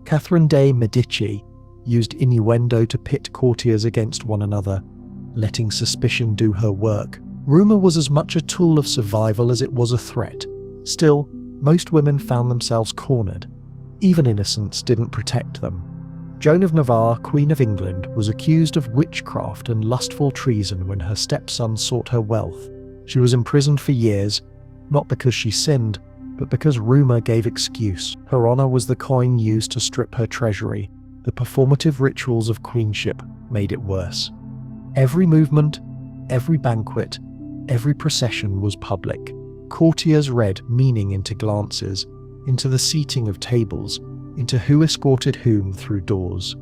Catherine de' Medici used innuendo to pit courtiers against one another, letting suspicion do her work. Rumour was as much a tool of survival as it was a threat. Still, most women found themselves cornered. Even innocence didn't protect them. Joan of Navarre, Queen of England, was accused of witchcraft and lustful treason when her stepson sought her wealth. She was imprisoned for years, not because she sinned, but because rumour gave excuse. Her honour was the coin used to strip her treasury. The performative rituals of queenship made it worse. Every movement, every banquet, every procession was public. Courtiers read meaning into glances, into the seating of tables, into who escorted whom through doors.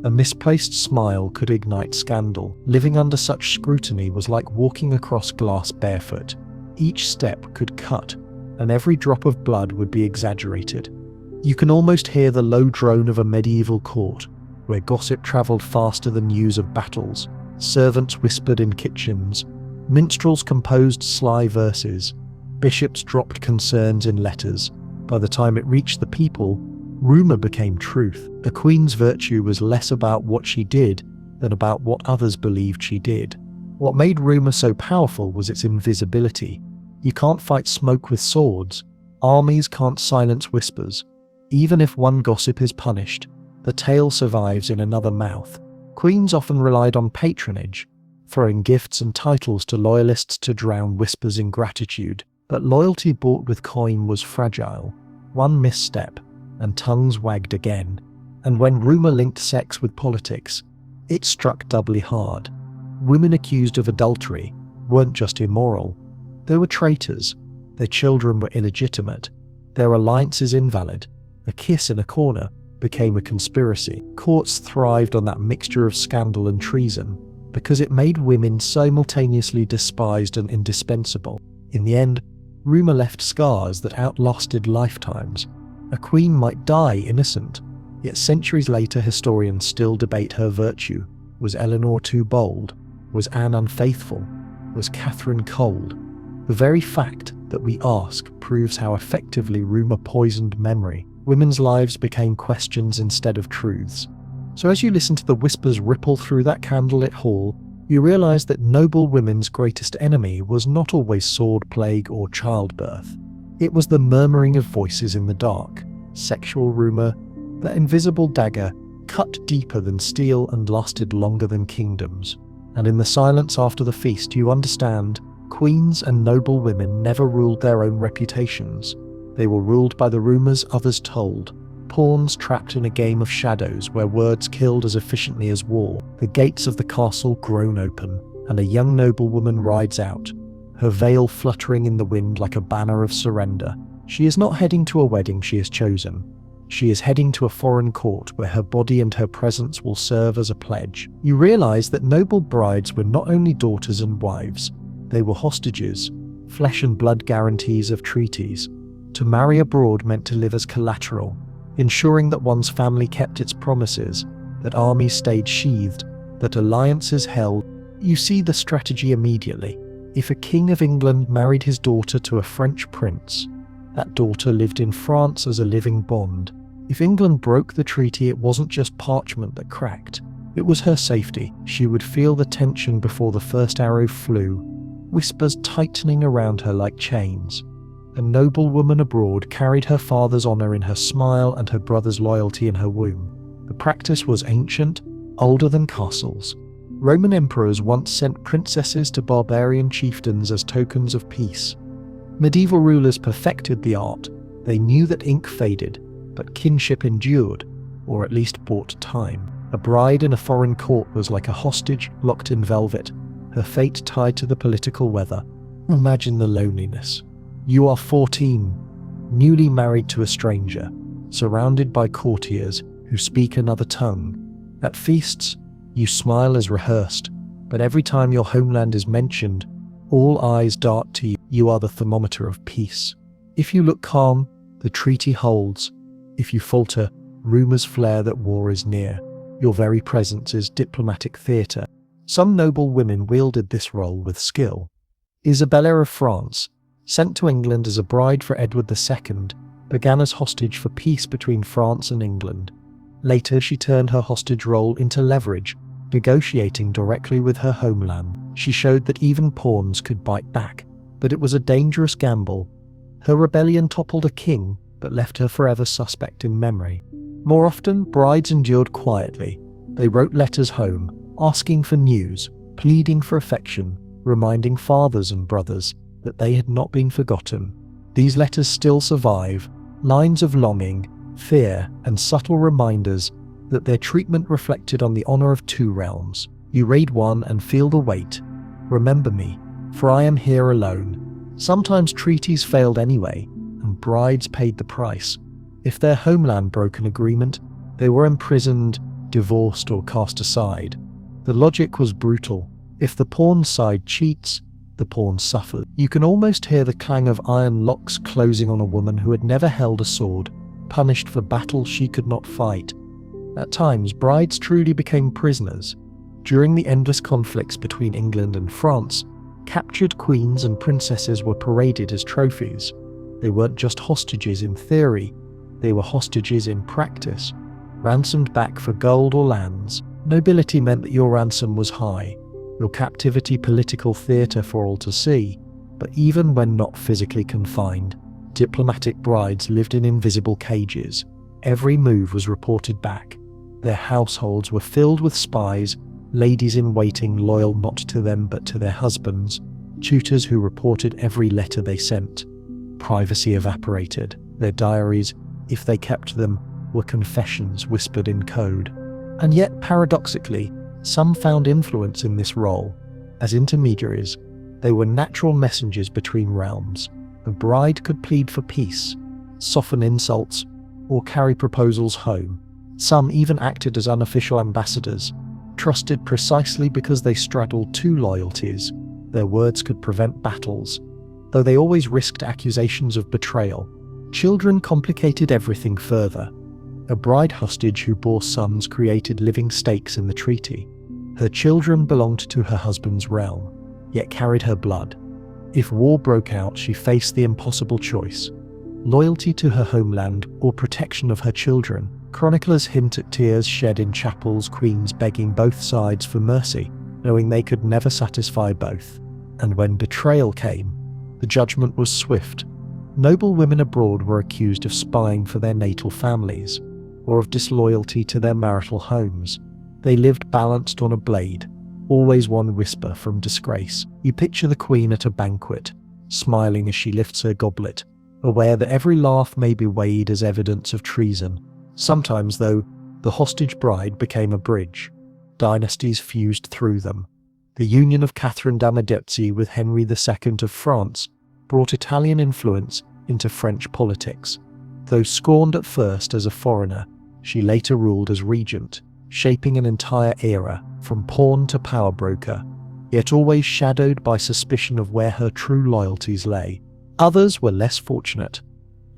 A misplaced smile could ignite scandal. Living under such scrutiny was like walking across glass barefoot. Each step could cut, and every drop of blood would be exaggerated. You can almost hear the low drone of a medieval court, where gossip travelled faster than news of battles. Servants whispered in kitchens, minstrels composed sly verses, bishops dropped concerns in letters. By the time it reached the people, rumour became truth. A queen's virtue was less about what she did than about what others believed she did. What made rumour so powerful was its invisibility. You can't fight smoke with swords. Armies can't silence whispers. Even if one gossip is punished, the tale survives in another mouth. Queens often relied on patronage, throwing gifts and titles to loyalists to drown whispers in gratitude. But loyalty bought with coin was fragile. One misstep, and tongues wagged again. And when rumour linked sex with politics, it struck doubly hard. Women accused of adultery weren't just immoral. They were traitors. Their children were illegitimate. Their alliances invalid. A kiss in a corner became a conspiracy. Courts thrived on that mixture of scandal and treason because it made women simultaneously despised and indispensable. In the end, rumour left scars that outlasted lifetimes. A queen might die innocent, yet centuries later historians still debate her virtue. Was Eleanor too bold? Was Anne unfaithful? Was Catherine cold? The very fact that we ask proves how effectively rumour poisoned memory. Women's lives became questions instead of truths. So as you listen to the whispers ripple through that candlelit hall, you realise that noblewomen's greatest enemy was not always sword plague or childbirth. It was the murmuring of voices in the dark. Sexual rumour, that invisible dagger, cut deeper than steel and lasted longer than kingdoms. And in the silence after the feast you understand, queens and noblewomen never ruled their own reputations. They were ruled by the rumours others told, pawns trapped in a game of shadows where words killed as efficiently as war. The gates of the castle groan open, and a young noblewoman rides out, her veil fluttering in the wind like a banner of surrender. She is not heading to a wedding she has chosen. She is heading to a foreign court where her body and her presence will serve as a pledge. You realise that noble brides were not only daughters and wives, they were hostages, flesh and blood guarantees of treaties. To marry abroad meant to live as collateral, ensuring that one's family kept its promises, that armies stayed sheathed, that alliances held. You see the strategy immediately. If a king of England married his daughter to a French prince, that daughter lived in France as a living bond. If England broke the treaty, it wasn't just parchment that cracked. It was her safety. She would feel the tension before the first arrow flew, whispers tightening around her like chains. A noblewoman abroad carried her father's honour in her smile and her brother's loyalty in her womb. The practice was ancient, older than castles. Roman emperors once sent princesses to barbarian chieftains as tokens of peace. Medieval rulers perfected the art. They knew that ink faded, but kinship endured, or at least bought time. A bride in a foreign court was like a hostage locked in velvet, her fate tied to the political weather. Imagine the loneliness. You are 14, newly married to a stranger, surrounded by courtiers who speak another tongue. At feasts, you smile as rehearsed, but every time your homeland is mentioned, all eyes dart to you. You are the thermometer of peace. If you look calm, the treaty holds. If you falter, rumours flare that war is near. Your very presence is diplomatic theatre. Some noble women wielded this role with skill. Isabella of France, sent to England as a bride for Edward II, began as hostage for peace between France and England. Later, she turned her hostage role into leverage, negotiating directly with her homeland. She showed that even pawns could bite back, but it was a dangerous gamble. Her rebellion toppled a king, but left her forever suspect in memory. More often, brides endured quietly. They wrote letters home, asking for news, pleading for affection, reminding fathers and brothers that they had not been forgotten. These letters still survive, lines of longing, fear, and subtle reminders that their treatment reflected on the honour of two realms. You read one and feel the weight. Remember me, for I am here alone. Sometimes treaties failed anyway, and brides paid the price. If their homeland broke an agreement, they were imprisoned, divorced, or cast aside. The logic was brutal. If the pawn side cheats, the pawn suffered. You can almost hear the clang of iron locks closing on a woman who had never held a sword, punished for battles she could not fight. At times, brides truly became prisoners. During the endless conflicts between England and France, captured queens and princesses were paraded as trophies. They weren't just hostages in theory, they were hostages in practice. Ransomed back for gold or lands, nobility meant that your ransom was high, your captivity political theatre for all to see. But even when not physically confined, diplomatic brides lived in invisible cages. Every move was reported back. Their households were filled with spies, ladies-in-waiting loyal not to them but to their husbands, tutors who reported every letter they sent. Privacy evaporated. Their diaries, if they kept them, were confessions whispered in code. And yet, paradoxically, some found influence in this role. As intermediaries, they were natural messengers between realms. A bride could plead for peace, soften insults, or carry proposals home. Some even acted as unofficial ambassadors, trusted precisely because they straddled two loyalties. Their words could prevent battles, though they always risked accusations of betrayal. Children complicated everything further. A bride hostage who bore sons created living stakes in the treaty. Her children belonged to her husband's realm, yet carried her blood. If war broke out, she faced the impossible choice: loyalty to her homeland or protection of her children. Chroniclers hint at tears shed in chapels, queens begging both sides for mercy, knowing they could never satisfy both. And when betrayal came, the judgment was swift. Noblewomen abroad were accused of spying for their natal families, or of disloyalty to their marital homes. They lived balanced on a blade, always one whisper from disgrace. You picture the queen at a banquet, smiling as she lifts her goblet, aware that every laugh may be weighed as evidence of treason. Sometimes, though, the hostage bride became a bridge. Dynasties fused through them. The union of Catherine de' Medici with Henry II of France brought Italian influence into French politics. Though scorned at first as a foreigner, she later ruled as regent, shaping an entire era, from pawn to power broker, yet always shadowed by suspicion of where her true loyalties lay. Others were less fortunate.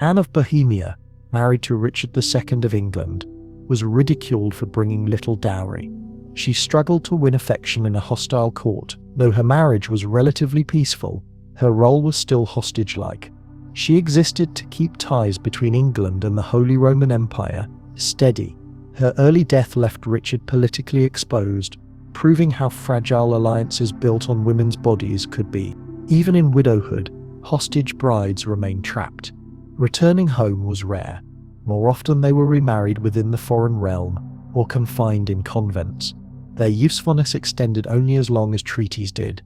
Anne of Bohemia, married to Richard II of England, was ridiculed for bringing little dowry. She struggled to win affection in a hostile court. Though her marriage was relatively peaceful, her role was still hostage-like. She existed to keep ties between England and the Holy Roman Empire steady. Her early death left Richard politically exposed, proving how fragile alliances built on women's bodies could be. Even in widowhood, hostage brides remained trapped. Returning home was rare. More often they were remarried within the foreign realm or confined in convents. Their usefulness extended only as long as treaties did.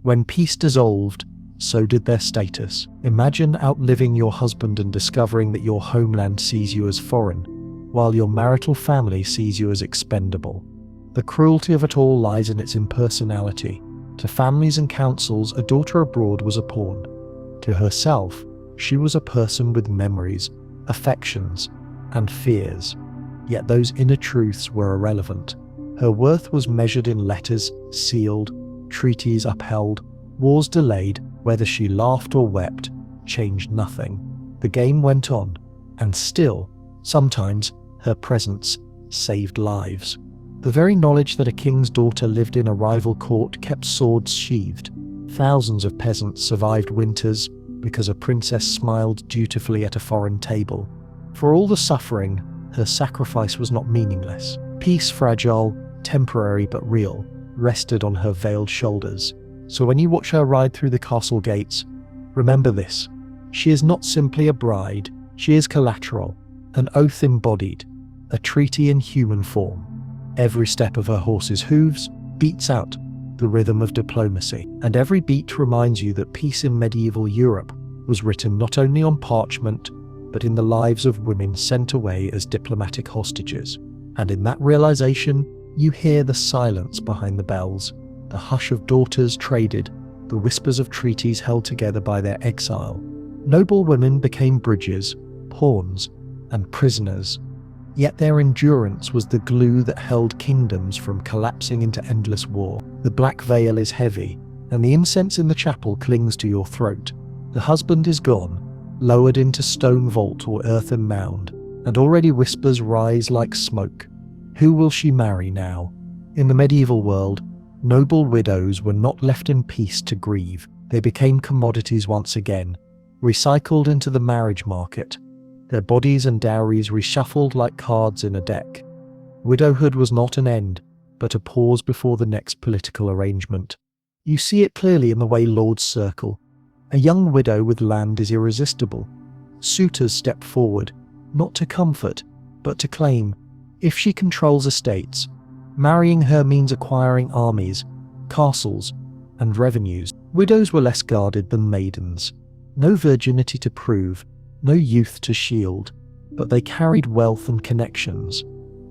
When peace dissolved, so did their status. Imagine outliving your husband and discovering that your homeland sees you as foreign, while your marital family sees you as expendable. The cruelty of it all lies in its impersonality. To families and councils, a daughter abroad was a pawn. To herself, she was a person with memories, affections, and fears. Yet those inner truths were irrelevant. Her worth was measured in letters sealed, treaties upheld, wars delayed. Whether she laughed or wept changed nothing. The game went on, and still, sometimes, her presence saved lives. The very knowledge that a king's daughter lived in a rival court kept swords sheathed. Thousands of peasants survived winters because a princess smiled dutifully at a foreign table. For all the suffering, her sacrifice was not meaningless. Peace, fragile, temporary but real, rested on her veiled shoulders. So when you watch her ride through the castle gates, remember this: she is not simply a bride, she is collateral, an oath embodied, a treaty in human form. Every step of her horse's hooves beats out the rhythm of diplomacy, and every beat reminds you that peace in medieval Europe was written not only on parchment, but in the lives of women sent away as diplomatic hostages. And in that realization, You hear the silence behind the bells, the hush of daughters traded, the whispers of treaties held together by their exile. Noblewomen became bridges, pawns, and prisoners. Yet their endurance was the glue that held kingdoms from collapsing into endless war. The black veil is heavy, and the incense in the chapel clings to your throat. The husband is gone, lowered into stone vault or earthen mound, and already whispers rise like smoke. Who will she marry now? In the medieval world, noble widows were not left in peace to grieve. They became commodities once again, recycled into the marriage market, their bodies and dowries reshuffled like cards in a deck. Widowhood was not an end, but a pause before the next political arrangement. You see it clearly in the way lords circle. A young widow with land is irresistible. Suitors step forward, not to comfort, but to claim. If she controls estates, marrying her means acquiring armies, castles, and revenues. Widows were less guarded than maidens. No virginity to prove, no youth to shield, but they carried wealth and connections.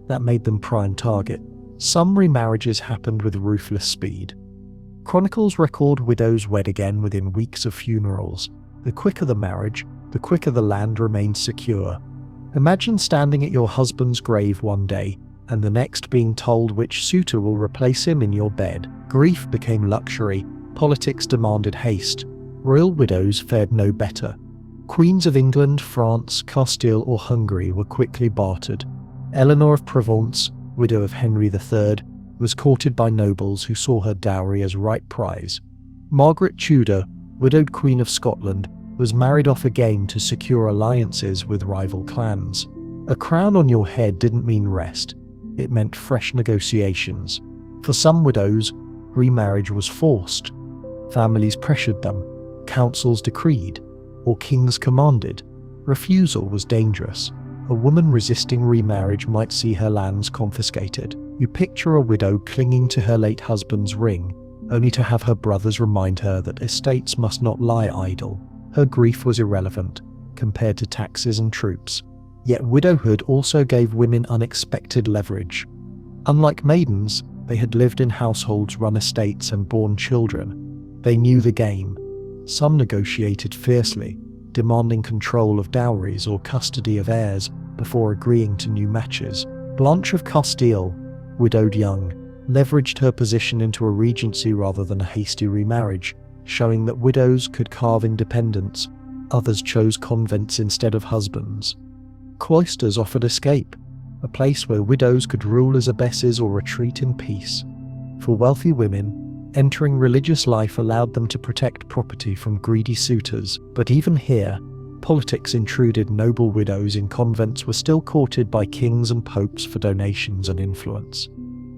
That made them prime target. Some remarriages happened with ruthless speed. Chronicles record widows wed again within weeks of funerals. The quicker the marriage, the quicker the land remained secure. Imagine standing at your husband's grave one day, and the next being told which suitor will replace him in your bed. Grief became luxury, politics demanded haste. Royal widows fared no better. Queens of England, France, Castile or Hungary were quickly bartered. Eleanor of Provence, widow of Henry III, was courted by nobles who saw her dowry as right prize. Margaret Tudor, widowed Queen of Scotland, was married off again to secure alliances with rival clans. A crown on your head didn't mean rest, it meant fresh negotiations. For some widows, remarriage was forced. Families pressured them, councils decreed, or kings commanded. Refusal was dangerous. A woman resisting remarriage might see her lands confiscated. You picture a widow clinging to her late husband's ring, only to have her brothers remind her that estates must not lie idle. Her grief was irrelevant, compared to taxes and troops. Yet widowhood also gave women unexpected leverage. Unlike maidens, they had lived in households, run estates, and borne children. They knew the game. Some negotiated fiercely, demanding control of dowries or custody of heirs before agreeing to new matches. Blanche of Castile, widowed young, leveraged her position into a regency rather than a hasty remarriage, showing that widows could carve independence. Others chose convents instead of husbands. Cloisters offered escape, a place where widows could rule as abbesses or retreat in peace. For wealthy women, entering religious life allowed them to protect property from greedy suitors. But even here, politics intruded. Noble widows in convents were still courted by kings and popes for donations and influence.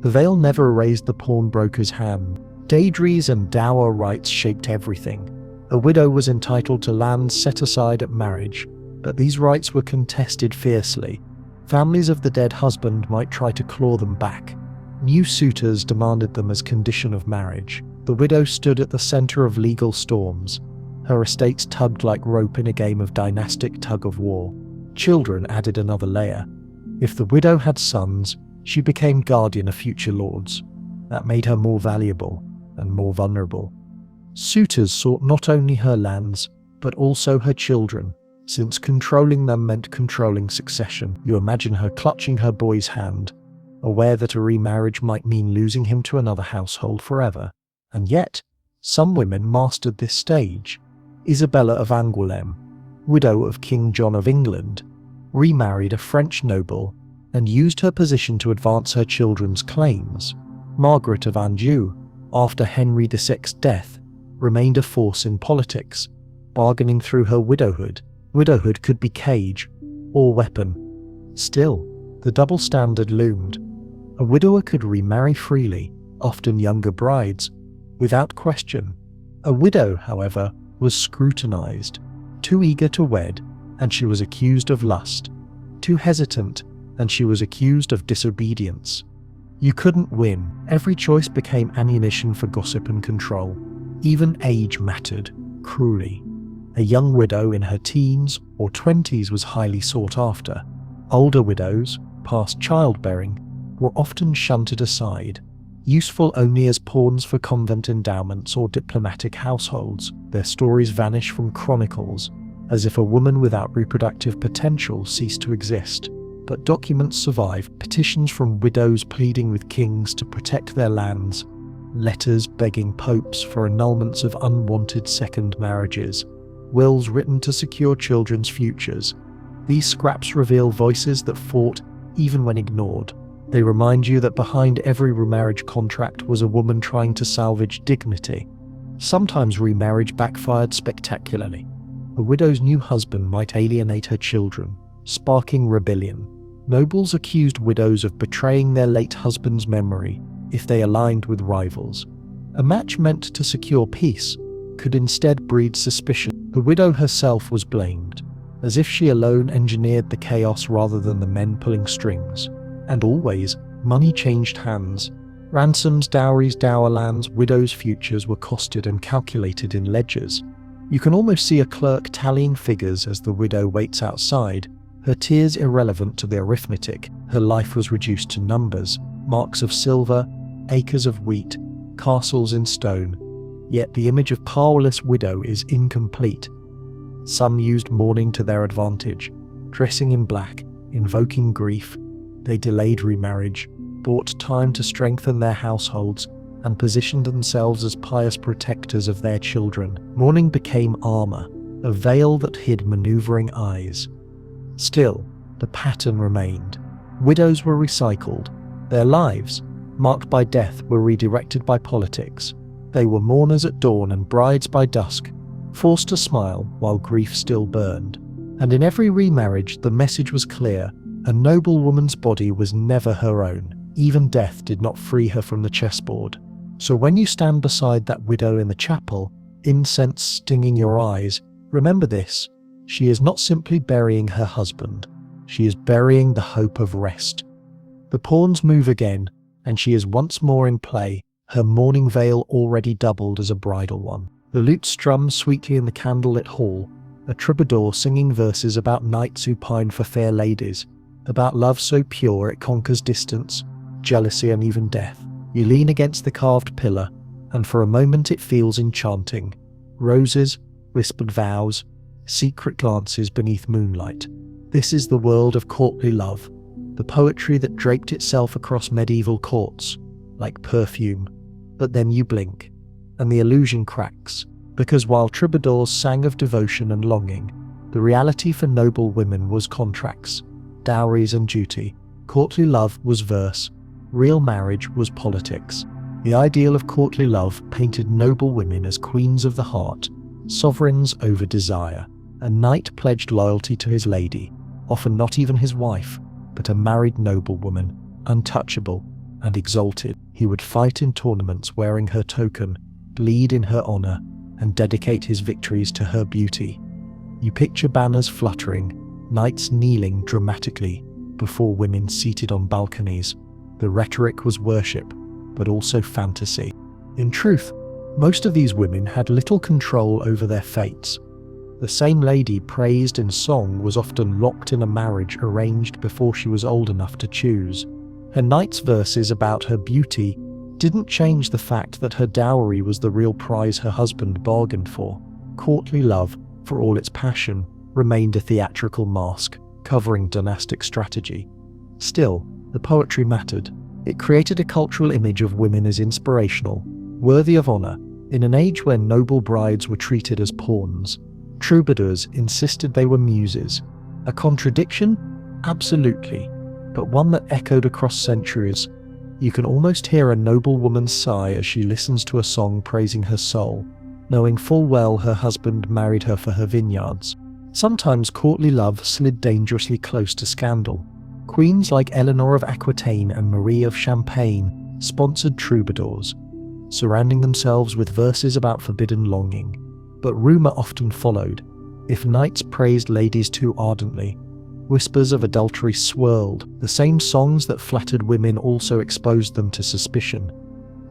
The veil never erased the pawnbroker's hand. Dowries and dower rights shaped everything. A widow was entitled to lands set aside at marriage, but these rights were contested fiercely. Families of the dead husband might try to claw them back. New suitors demanded them as condition of marriage. The widow stood at the center of legal storms. Her estates tugged like rope in a game of dynastic tug-of-war. Children added another layer. If the widow had sons, she became guardian of future lords. That made her more valuable and more vulnerable. Suitors sought not only her lands, but also her children, since controlling them meant controlling succession. You imagine her clutching her boy's hand, aware that a remarriage might mean losing him to another household forever. And yet, some women mastered this stage. Isabella of Angoulême, widow of King John of England, remarried a French noble and used her position to advance her children's claims. Margaret of Anjou, after Henry VI's death, remained a force in politics, bargaining through her widowhood. Widowhood could be cage or weapon. Still, the double standard loomed. A widower could remarry freely, often younger brides, without question. A widow, however, was scrutinized. Too eager to wed, and she was accused of lust. Too hesitant, and she was accused of disobedience. You couldn't win. Every choice became ammunition for gossip and control. Even age mattered, cruelly. A young widow in her teens or 20s was highly sought after. Older widows, past childbearing, were often shunted aside, useful only as pawns for convent endowments or diplomatic households. Their stories vanish from chronicles, as if a woman without reproductive potential ceased to exist. But documents survive: petitions from widows pleading with kings to protect their lands, letters begging popes for annulments of unwanted second marriages, wills written to secure children's futures. These scraps reveal voices that fought even when ignored. They remind you that behind every remarriage contract was a woman trying to salvage dignity. Sometimes remarriage backfired spectacularly. A widow's new husband might alienate her children, sparking rebellion. Nobles accused widows of betraying their late husband's memory if they aligned with rivals. A match meant to secure peace could instead breed suspicion. The widow herself was blamed, as if she alone engineered the chaos rather than the men pulling strings. And always, money changed hands. Ransoms, dowries, dower lands, widows' futures were costed and calculated in ledgers. You can almost see a clerk tallying figures as the widow waits outside, her tears irrelevant to the arithmetic. Her life was reduced to numbers, marks of silver, acres of wheat, castles in stone. Yet the image of powerless widow is incomplete. Some used mourning to their advantage, dressing in black, invoking grief. They delayed remarriage, bought time to strengthen their households, and positioned themselves as pious protectors of their children. Mourning became armor, a veil that hid maneuvering eyes. Still, the pattern remained. Widows were recycled. Their lives, marked by death, were redirected by politics. They were mourners at dawn and brides by dusk, forced to smile while grief still burned. And in every remarriage, the message was clear: a noble woman's body was never her own. Even death did not free her from the chessboard. So when you stand beside that widow in the chapel, incense stinging your eyes, remember this: she is not simply burying her husband, she is burying the hope of rest. The pawns move again, and she is once more in play, her mourning veil already doubled as a bridal one. The lute strums sweetly in the candlelit hall, a troubadour singing verses about knights who pine for fair ladies, about love so pure it conquers distance, jealousy, and even death. You lean against the carved pillar, and for a moment it feels enchanting. Roses, whispered vows, secret glances beneath moonlight. This is the world of courtly love, the poetry that draped itself across medieval courts, like perfume. But then you blink, and the illusion cracks, because while troubadours sang of devotion and longing, the reality for noble women was contracts, dowries and duty. Courtly love was verse, real marriage was politics. The ideal of courtly love painted noble women as queens of the heart, sovereigns over desire. A knight pledged loyalty to his lady, often not even his wife, but a married noblewoman, untouchable and exalted. He would fight in tournaments wearing her token, bleed in her honor, and dedicate his victories to her beauty. You picture banners fluttering, knights kneeling dramatically before women seated on balconies. The rhetoric was worship, but also fantasy. In truth, most of these women had little control over their fates. The same lady praised in song was often locked in a marriage arranged before she was old enough to choose. Her knight's verses about her beauty didn't change the fact that her dowry was the real prize her husband bargained for. Courtly love, for all its passion, remained a theatrical mask, covering dynastic strategy. Still, the poetry mattered. It created a cultural image of women as inspirational, worthy of honor. In an age where noble brides were treated as pawns, troubadours insisted they were muses. A contradiction? Absolutely, but one that echoed across centuries. You can almost hear a noble woman's sigh as she listens to a song praising her soul, knowing full well her husband married her for her vineyards. Sometimes courtly love slid dangerously close to scandal. Queens like Eleanor of Aquitaine and Marie of Champagne sponsored troubadours, surrounding themselves with verses about forbidden longing. But rumour often followed. If knights praised ladies too ardently, whispers of adultery swirled. The same songs that flattered women also exposed them to suspicion.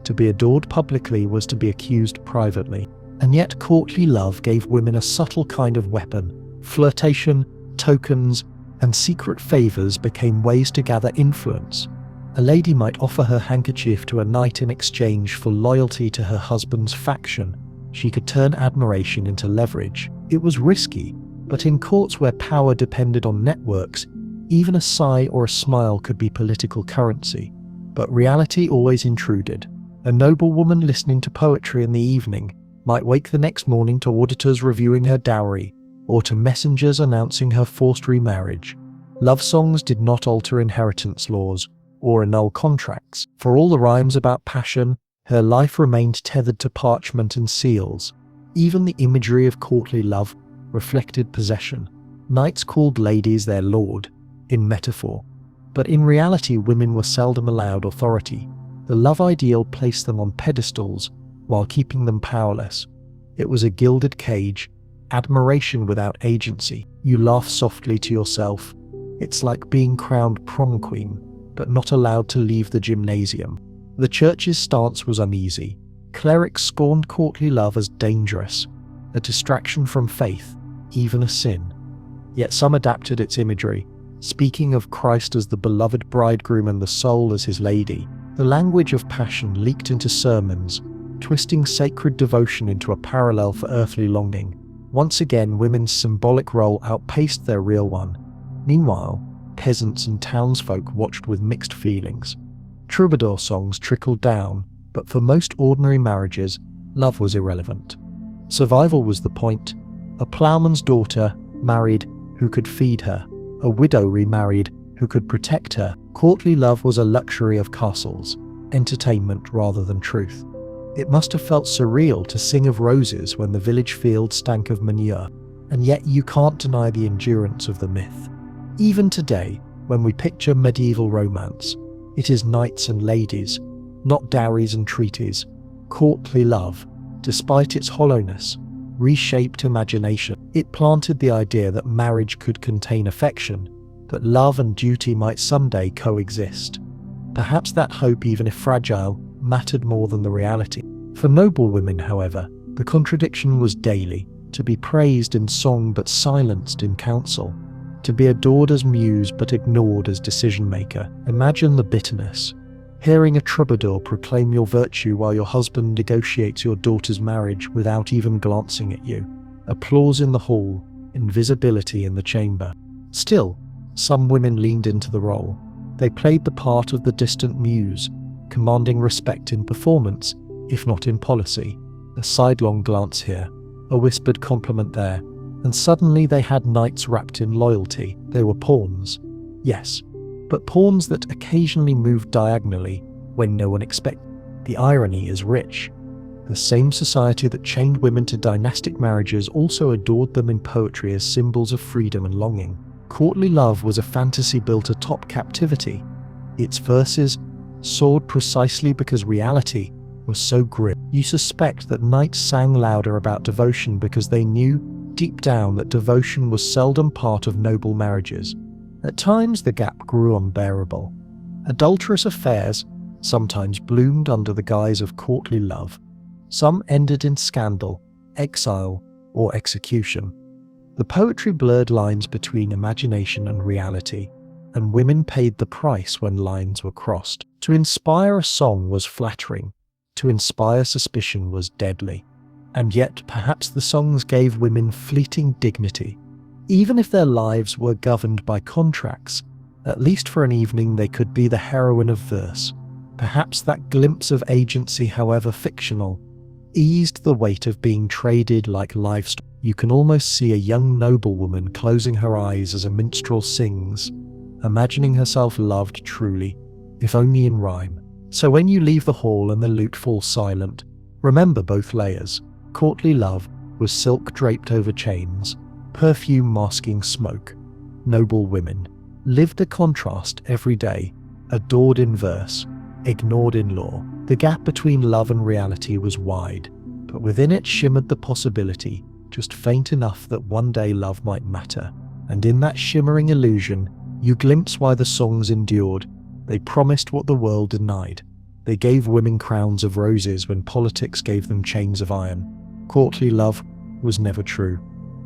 To be adored publicly was to be accused privately. And yet courtly love gave women a subtle kind of weapon. Flirtation, tokens, and secret favours became ways to gather influence. A lady might offer her handkerchief to a knight in exchange for loyalty to her husband's faction. She could turn admiration into leverage. It was risky, but in courts where power depended on networks, even a sigh or a smile could be political currency. But reality always intruded. A noblewoman listening to poetry in the evening might wake the next morning to auditors reviewing her dowry, or to messengers announcing her forced remarriage. Love songs did not alter inheritance laws or annul contracts. For all the rhymes about passion, her life remained tethered to parchment and seals. Even the imagery of courtly love reflected possession. Knights called ladies their lord, in metaphor. But in reality, women were seldom allowed authority. The love ideal placed them on pedestals while keeping them powerless. It was a gilded cage, admiration without agency. You laugh softly to yourself. It's like being crowned prom queen, but not allowed to leave the gymnasium. The church's stance was uneasy. Clerics scorned courtly love as dangerous, a distraction from faith, even a sin. Yet some adapted its imagery, speaking of Christ as the beloved bridegroom and the soul as his lady. The language of passion leaked into sermons, twisting sacred devotion into a parallel for earthly longing. Once again, women's symbolic role outpaced their real one. Meanwhile, peasants and townsfolk watched with mixed feelings. Troubadour songs trickled down, but for most ordinary marriages, love was irrelevant. Survival was the point. A ploughman's daughter married who could feed her, a widow remarried who could protect her. Courtly love was a luxury of castles, entertainment rather than truth. It must have felt surreal to sing of roses when the village field stank of manure, and yet you can't deny the endurance of the myth. Even today, when we picture medieval romance, it is knights and ladies, not dowries and treaties. Courtly love, despite its hollowness, reshaped imagination. It planted the idea that marriage could contain affection, that love and duty might someday coexist. Perhaps that hope, even if fragile, mattered more than the reality. For noblewomen, however, the contradiction was daily: to be praised in song but silenced in council, to be adored as muse but ignored as decision-maker. Imagine the bitterness. Hearing a troubadour proclaim your virtue while your husband negotiates your daughter's marriage without even glancing at you. Applause in the hall, invisibility in the chamber. Still, some women leaned into the role. They played the part of the distant muse, commanding respect in performance, if not in policy. A sidelong glance here, a whispered compliment there, and suddenly they had knights wrapped in loyalty. They were pawns. Yes, but pawns that occasionally moved diagonally when no one expected. The irony is rich. The same society that chained women to dynastic marriages also adored them in poetry as symbols of freedom and longing. Courtly love was a fantasy built atop captivity. Its verses soared precisely because reality was so grim. You suspect that knights sang louder about devotion because they knew deep down that devotion was seldom part of noble marriages. At times the gap grew unbearable. Adulterous affairs sometimes bloomed under the guise of courtly love. Some ended in scandal, exile, or execution. The poetry blurred lines between imagination and reality, and women paid the price when lines were crossed. To inspire a song was flattering, to inspire suspicion was deadly. And yet, perhaps the songs gave women fleeting dignity. Even if their lives were governed by contracts, at least for an evening they could be the heroine of verse. Perhaps that glimpse of agency, however fictional, eased the weight of being traded like livestock. You can almost see a young noblewoman closing her eyes as a minstrel sings, imagining herself loved truly, if only in rhyme. So when you leave the hall and the lute falls silent, remember both layers. Courtly love was silk draped over chains, perfume masking smoke. Noble women lived a contrast every day, adored in verse, ignored in law. The gap between love and reality was wide, but within it shimmered the possibility, just faint enough that one day love might matter. And in that shimmering illusion, you glimpse why the songs endured. They promised what the world denied. They gave women crowns of roses when politics gave them chains of iron. Courtly love was never true,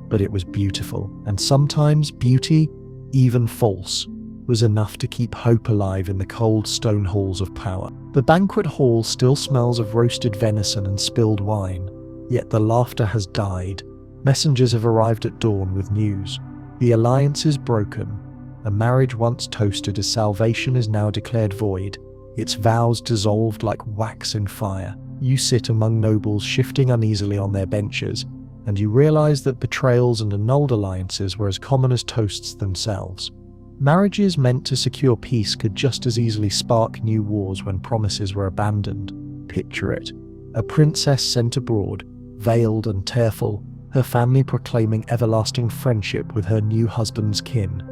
but it was beautiful, and sometimes beauty, even false, was enough to keep hope alive in the cold stone halls of power. The banquet hall still smells of roasted venison and spilled wine, yet the laughter has died. Messengers have arrived at dawn with news. The alliance is broken. A marriage once toasted as salvation is now declared void, its vows dissolved like wax in fire. You sit among nobles shifting uneasily on their benches, and you realize that betrayals and annulled alliances were as common as toasts themselves. Marriages meant to secure peace could just as easily spark new wars when promises were abandoned. Picture it. A princess sent abroad, veiled and tearful, her family proclaiming everlasting friendship with her new husband's kin.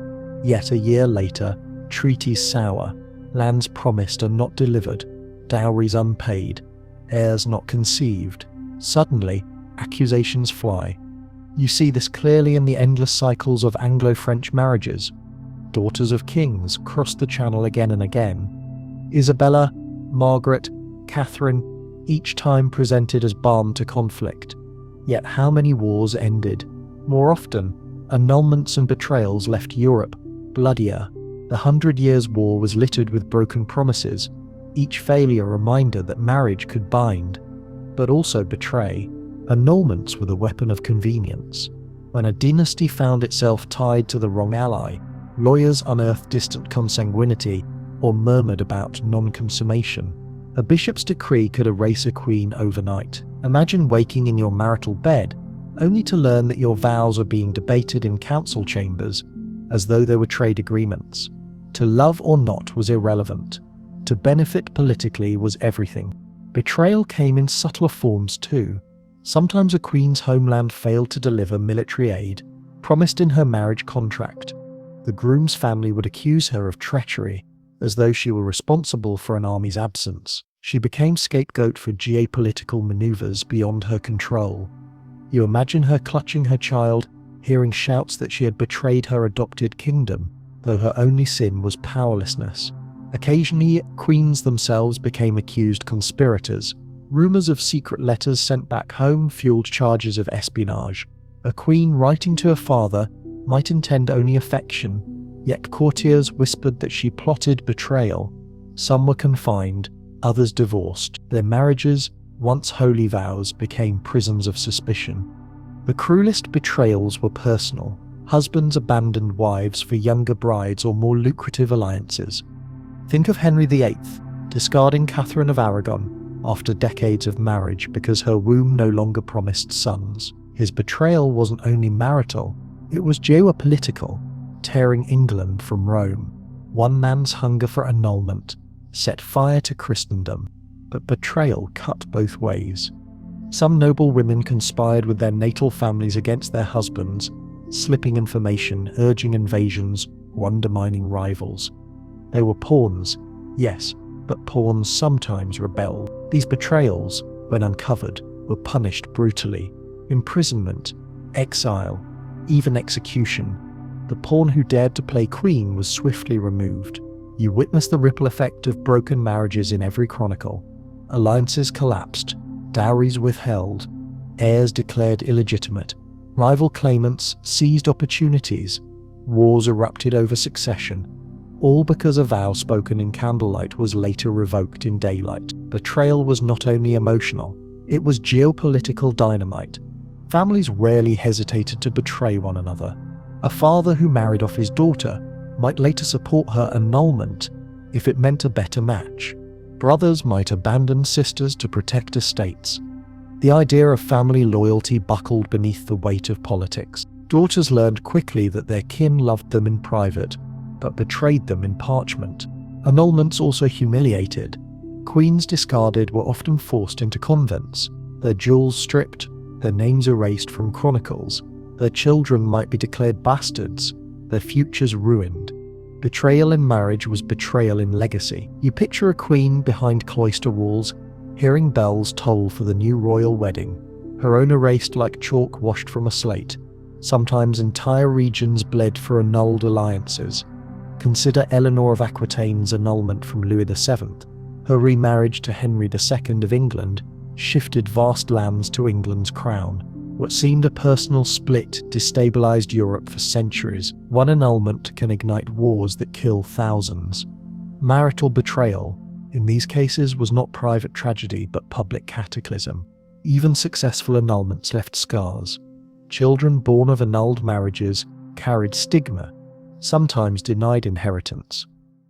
Yet a year later, treaties sour, lands promised and not delivered, dowries unpaid, heirs not conceived. Suddenly, accusations fly. You see this clearly in the endless cycles of Anglo-French marriages. Daughters of kings cross the channel again and again. Isabella, Margaret, Catherine, each time presented as balm to conflict. Yet how many wars ended? More often, annulments and betrayals left Europe bloodier. The 100 Years' War was littered with broken promises, each failure a reminder that marriage could bind, but also betray. Annulments were the weapon of convenience. When a dynasty found itself tied to the wrong ally, lawyers unearthed distant consanguinity or murmured about non-consummation. A bishop's decree could erase a queen overnight. Imagine waking in your marital bed, only to learn that your vows are being debated in council chambers, as though they were trade agreements. To love or not was irrelevant. To benefit politically was everything. Betrayal came in subtler forms too. Sometimes a queen's homeland failed to deliver military aid, promised in her marriage contract. The groom's family would accuse her of treachery, as though she were responsible for an army's absence. She became scapegoat for geopolitical maneuvers beyond her control. You imagine her clutching her child, hearing shouts that she had betrayed her adopted kingdom, though her only sin was powerlessness. Occasionally, queens themselves became accused conspirators. Rumors of secret letters sent back home fueled charges of espionage. A queen writing to her father might intend only affection, yet courtiers whispered that she plotted betrayal. Some were confined, others divorced. Their marriages, once holy vows, became prisons of suspicion. The cruelest betrayals were personal. Husbands abandoned wives for younger brides or more lucrative alliances. Think of Henry VIII, discarding Catherine of Aragon after decades of marriage because her womb no longer promised sons. His betrayal wasn't only marital, it was geopolitical, tearing England from Rome. One man's hunger for annulment set fire to Christendom, but betrayal cut both ways. Some noble women conspired with their natal families against their husbands, slipping information, urging invasions, or undermining rivals. They were pawns, yes, but pawns sometimes rebelled. These betrayals, when uncovered, were punished brutally. Imprisonment, exile, even execution. The pawn who dared to play queen was swiftly removed. You witness the ripple effect of broken marriages in every chronicle. Alliances collapsed, dowries withheld, heirs declared illegitimate, rival claimants seized opportunities, wars erupted over succession, all because a vow spoken in candlelight was later revoked in daylight. Betrayal was not only emotional, it was geopolitical dynamite. Families rarely hesitated to betray one another. A father who married off his daughter might later support her annulment if it meant a better match. Brothers might abandon sisters to protect estates. The idea of family loyalty buckled beneath the weight of politics. Daughters learned quickly that their kin loved them in private, but betrayed them in parchment. Annulments also humiliated. Queens discarded were often forced into convents, their jewels stripped, their names erased from chronicles. Their children might be declared bastards, their futures ruined. Betrayal in marriage was betrayal in legacy. You picture a queen behind cloister walls, hearing bells toll for the new royal wedding, her own erased like chalk washed from a slate. Sometimes entire regions bled for annulled alliances. Consider Eleanor of Aquitaine's annulment from Louis VII. Her remarriage to Henry II of England shifted vast lands to England's crown. What seemed a personal split destabilized Europe for centuries. One annulment can ignite wars that kill thousands. Marital betrayal, in these cases, was not private tragedy but public cataclysm. Even successful annulments left scars. Children born of annulled marriages carried stigma, sometimes denied inheritance.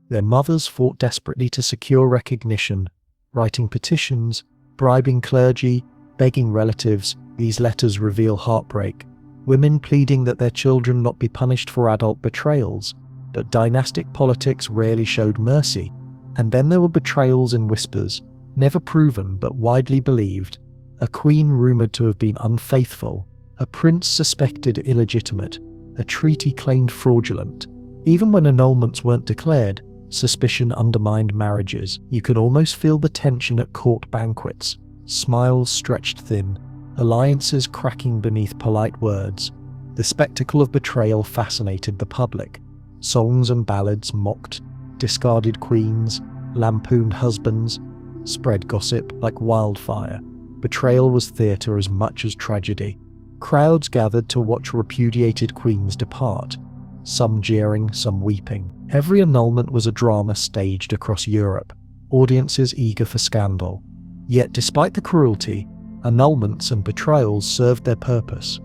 Their mothers fought desperately to secure recognition, writing petitions, bribing clergy, begging relatives. These letters reveal heartbreak, women pleading that their children not be punished for adult betrayals. But dynastic politics rarely showed mercy. And then there were betrayals in whispers, never proven but widely believed. A queen rumoured to have been unfaithful, a prince suspected illegitimate, a treaty claimed fraudulent. Even when annulments weren't declared, suspicion undermined marriages. You could almost feel the tension at court banquets, smiles stretched thin, alliances cracking beneath polite words. The spectacle of betrayal fascinated the public. Songs and ballads mocked discarded queens, lampooned husbands, spread gossip like wildfire. Betrayal was theatre as much as tragedy. Crowds gathered to watch repudiated queens depart, some jeering, some weeping. Every annulment was a drama staged across Europe, audiences eager for scandal. Yet despite the cruelty, annulments and betrayals served their purpose.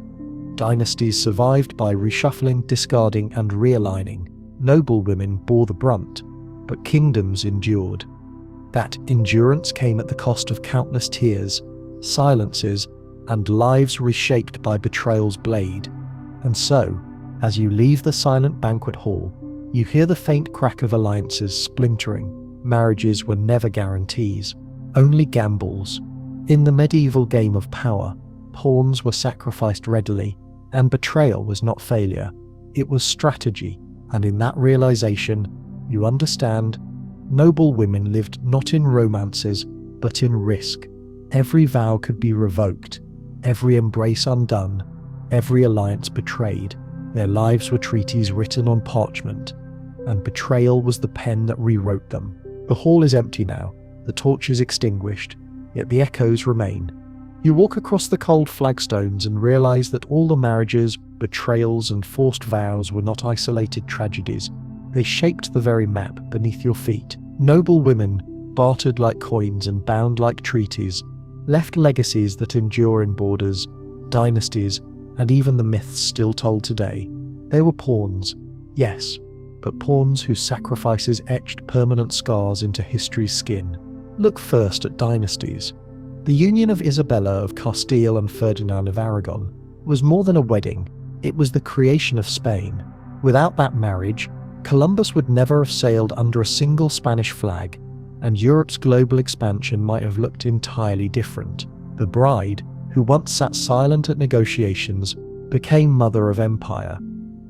Dynasties survived by reshuffling, discarding, and realigning. Noblewomen bore the brunt, but kingdoms endured. That endurance came at the cost of countless tears, silences, and lives reshaped by betrayal's blade. And so, as you leave the silent banquet hall, you hear the faint crack of alliances splintering. Marriages were never guarantees, only gambles. In the medieval game of power, pawns were sacrificed readily, and betrayal was not failure, it was strategy. And in that realization, you understand, noble women lived not in romances, but in risk. Every vow could be revoked, every embrace undone, every alliance betrayed. Their lives were treaties written on parchment, and betrayal was the pen that rewrote them. The hall is empty now, the torches extinguished, yet the echoes remain. You walk across the cold flagstones and realize that all the marriages, betrayals, and forced vows were not isolated tragedies. They shaped the very map beneath your feet. Noble women, bartered like coins and bound like treaties, left legacies that endure in borders, dynasties, and even the myths still told today. They were pawns, yes, but pawns whose sacrifices etched permanent scars into history's skin. Look first at dynasties. The union of Isabella of Castile and Ferdinand of Aragon was more than a wedding, it was the creation of Spain. Without that marriage, Columbus would never have sailed under a single Spanish flag, and Europe's global expansion might have looked entirely different. The bride, who once sat silent at negotiations, became mother of empire.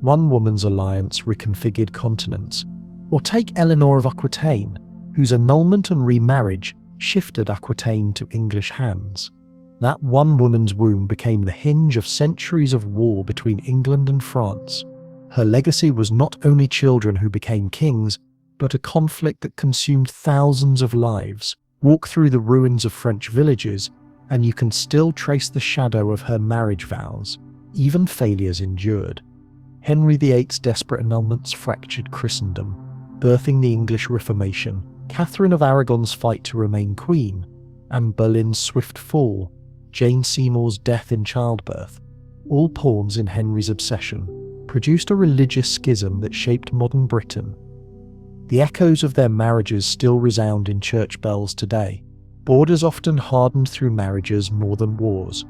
One woman's alliance reconfigured continents. Or take Eleanor of Aquitaine, whose annulment and remarriage shifted Aquitaine to English hands. That one woman's womb became the hinge of centuries of war between England and France. Her legacy was not only children who became kings, but a conflict that consumed thousands of lives. Walk through the ruins of French villages, and you can still trace the shadow of her marriage vows. Even failures endured. Henry VIII's desperate annulments fractured Christendom, birthing the English Reformation. Catherine of Aragon's fight to remain queen, Anne Boleyn's swift fall, Jane Seymour's death in childbirth, all pawns in Henry's obsession, produced a religious schism that shaped modern Britain. The echoes of their marriages still resound in church bells today. Borders often hardened through marriages more than wars.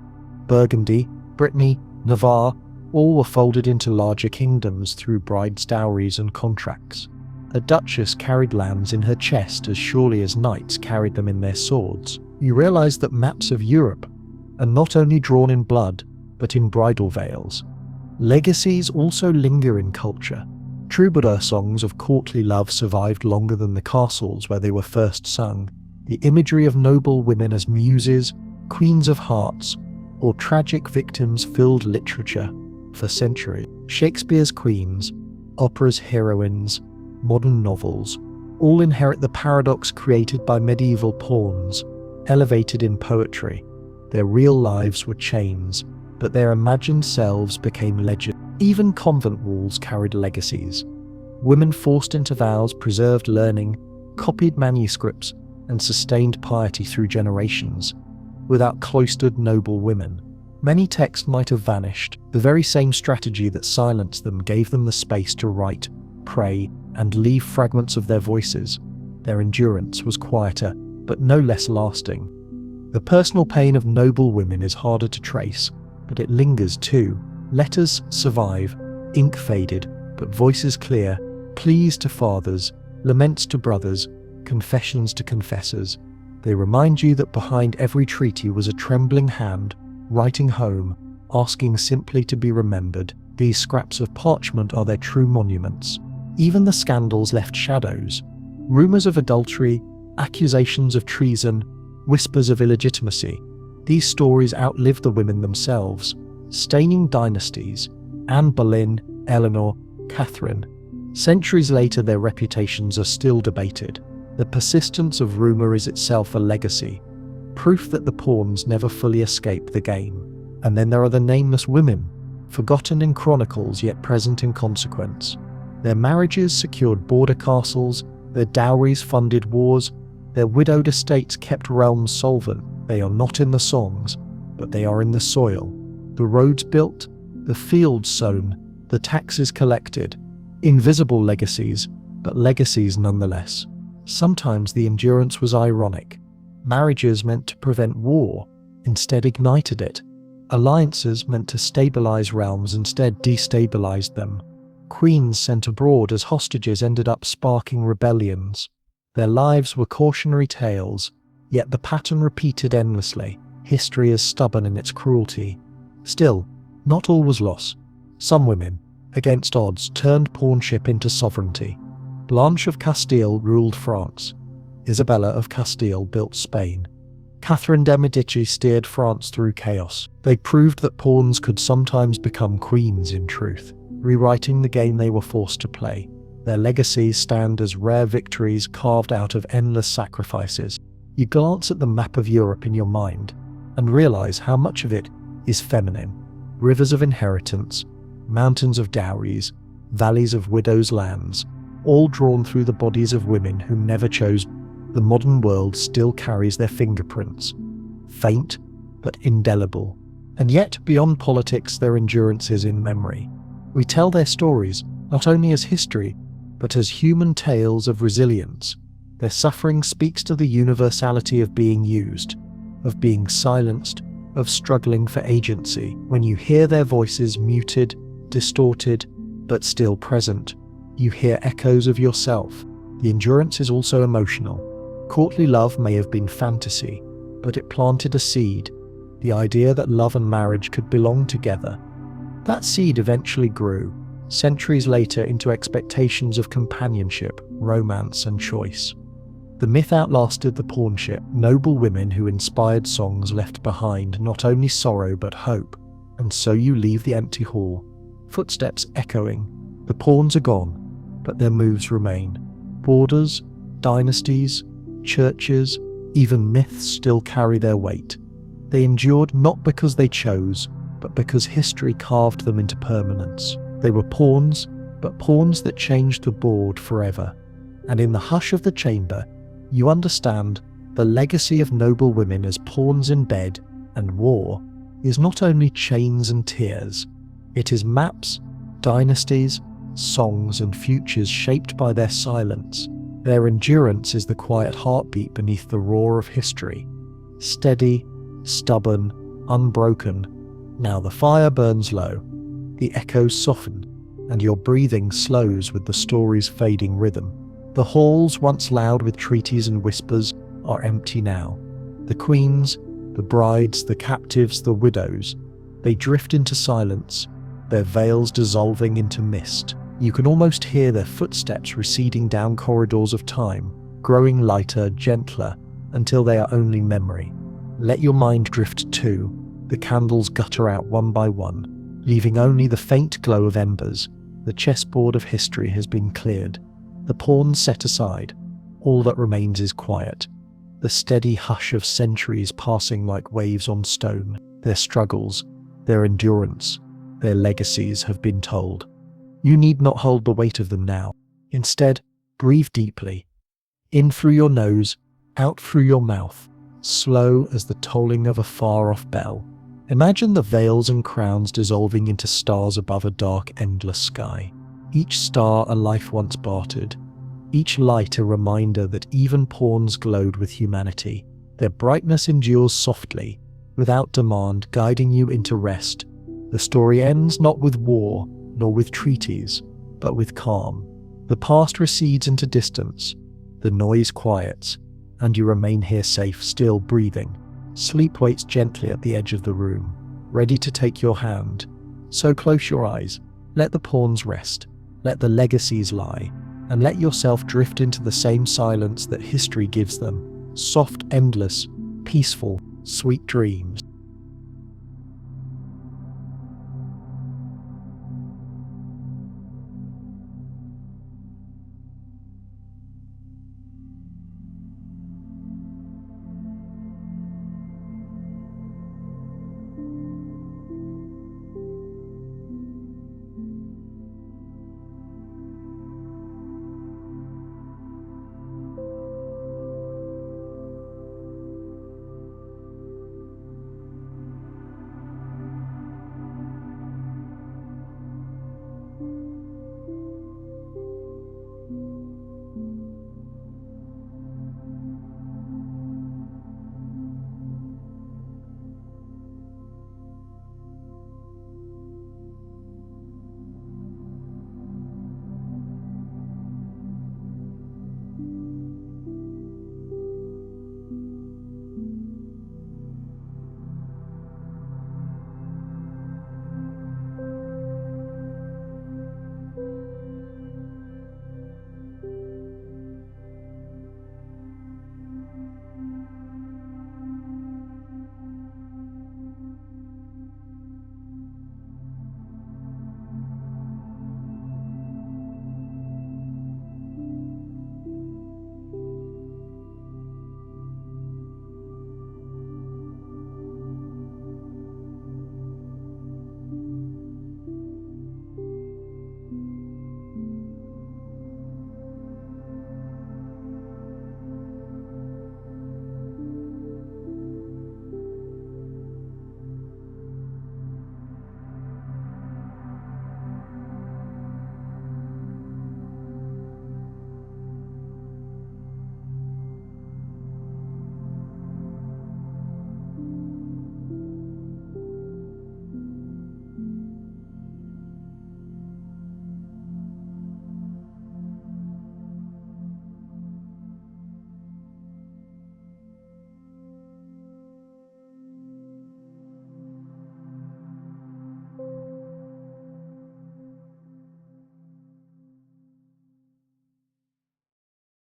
Burgundy, Brittany, Navarre, all were folded into larger kingdoms through brides' dowries and contracts. A duchess carried lands in her chest as surely as knights carried them in their swords. You realize that maps of Europe are not only drawn in blood, but in bridal veils. Legacies also linger in culture. Troubadour songs of courtly love survived longer than the castles where they were first sung. The imagery of noble women as muses, queens of hearts, or tragic victims filled literature for centuries. Shakespeare's queens, opera's heroines, modern novels, all inherit the paradox created by medieval pawns, elevated in poetry. Their real lives were chains, but their imagined selves became legend. Even convent walls carried legacies. Women forced into vows preserved learning, copied manuscripts, and sustained piety through generations. Without cloistered noble women, many texts might have vanished. The very same strategy that silenced them gave them the space to write, pray, and leave fragments of their voices. Their endurance was quieter, but no less lasting. The personal pain of noble women is harder to trace, but it lingers too. Letters survive, ink faded, but voices clear, pleas to fathers, laments to brothers, confessions to confessors. They remind you that behind every treaty was a trembling hand, writing home, asking simply to be remembered. These scraps of parchment are their true monuments. Even the scandals left shadows. Rumours of adultery, accusations of treason, whispers of illegitimacy. These stories outlived the women themselves, staining dynasties. Anne Boleyn, Eleanor, Catherine. Centuries later, their reputations are still debated. The persistence of rumour is itself a legacy, proof that the pawns never fully escape the game. And then there are the nameless women, forgotten in chronicles yet present in consequence. Their marriages secured border castles, their dowries funded wars, their widowed estates kept realms solvent. They are not in the songs, but they are in the soil. The roads built, the fields sown, the taxes collected. Invisible legacies, but legacies nonetheless. Sometimes the endurance was ironic. Marriages meant to prevent war, instead ignited it. Alliances meant to stabilize realms, instead destabilized them. Queens sent abroad as hostages ended up sparking rebellions. Their lives were cautionary tales, yet the pattern repeated endlessly. History is stubborn in its cruelty. Still, not all was lost. Some women, against odds, turned pawnship into sovereignty. Blanche of Castile ruled France. Isabella of Castile built Spain. Catherine de' Medici steered France through chaos. They proved that pawns could sometimes become queens in truth, rewriting the game they were forced to play. Their legacies stand as rare victories carved out of endless sacrifices. You glance at the map of Europe in your mind and realize how much of it is feminine. Rivers of inheritance, mountains of dowries, valleys of widows' lands, all drawn through the bodies of women who never chose. The modern world still carries their fingerprints, faint but indelible. And yet, beyond politics, their endurance is in memory. We tell their stories not only as history, but as human tales of resilience. Their suffering speaks to the universality of being used, of being silenced, of struggling for agency. When you hear their voices muted, distorted, but still present, you hear echoes of yourself. The endurance is also emotional. Courtly love may have been fantasy, but it planted a seed, the idea that love and marriage could belong together. That seed eventually grew, centuries later, into expectations of companionship, romance, and choice. The myth outlasted the pawnship. Noble women who inspired songs left behind not only sorrow but hope. And so you leave the empty hall, footsteps echoing. The pawns are gone, but their moves remain. Borders, dynasties, churches, even myths still carry their weight. They endured not because they chose, but because history carved them into permanence. They were pawns, but pawns that changed the board forever. And in the hush of the chamber, you understand the legacy of noble women as pawns in bed and war is not only chains and tears. It is maps, dynasties, songs, and futures shaped by their silence. Their endurance is the quiet heartbeat beneath the roar of history. Steady, stubborn, unbroken. Now the fire burns low, the echoes soften, and your breathing slows with the story's fading rhythm. The halls, once loud with treaties and whispers, are empty now. The queens, the brides, the captives, the widows, they drift into silence, their veils dissolving into mist. You can almost hear their footsteps receding down corridors of time, growing lighter, gentler, until they are only memory. Let your mind drift too. The candles gutter out one by one, leaving only the faint glow of embers. The chessboard of history has been cleared. The pawns set aside. All that remains is quiet. The steady hush of centuries passing like waves on stone. Their struggles, their endurance, their legacies have been told. You need not hold the weight of them now. Instead, breathe deeply. In through your nose, out through your mouth, slow as the tolling of a far-off bell. Imagine the veils and crowns dissolving into stars above a dark, endless sky. Each star a life once bartered. Each light a reminder that even pawns glowed with humanity. Their brightness endures softly, without demand, guiding you into rest. The story ends not with war, nor with treaties, but with calm. The past recedes into distance, the noise quiets, and you remain here safe, still breathing. Sleep waits gently at the edge of the room, ready to take your hand. So close your eyes, let the pawns rest, let the legacies lie, and let yourself drift into the same silence that history gives them. Soft, endless, peaceful, sweet dreams.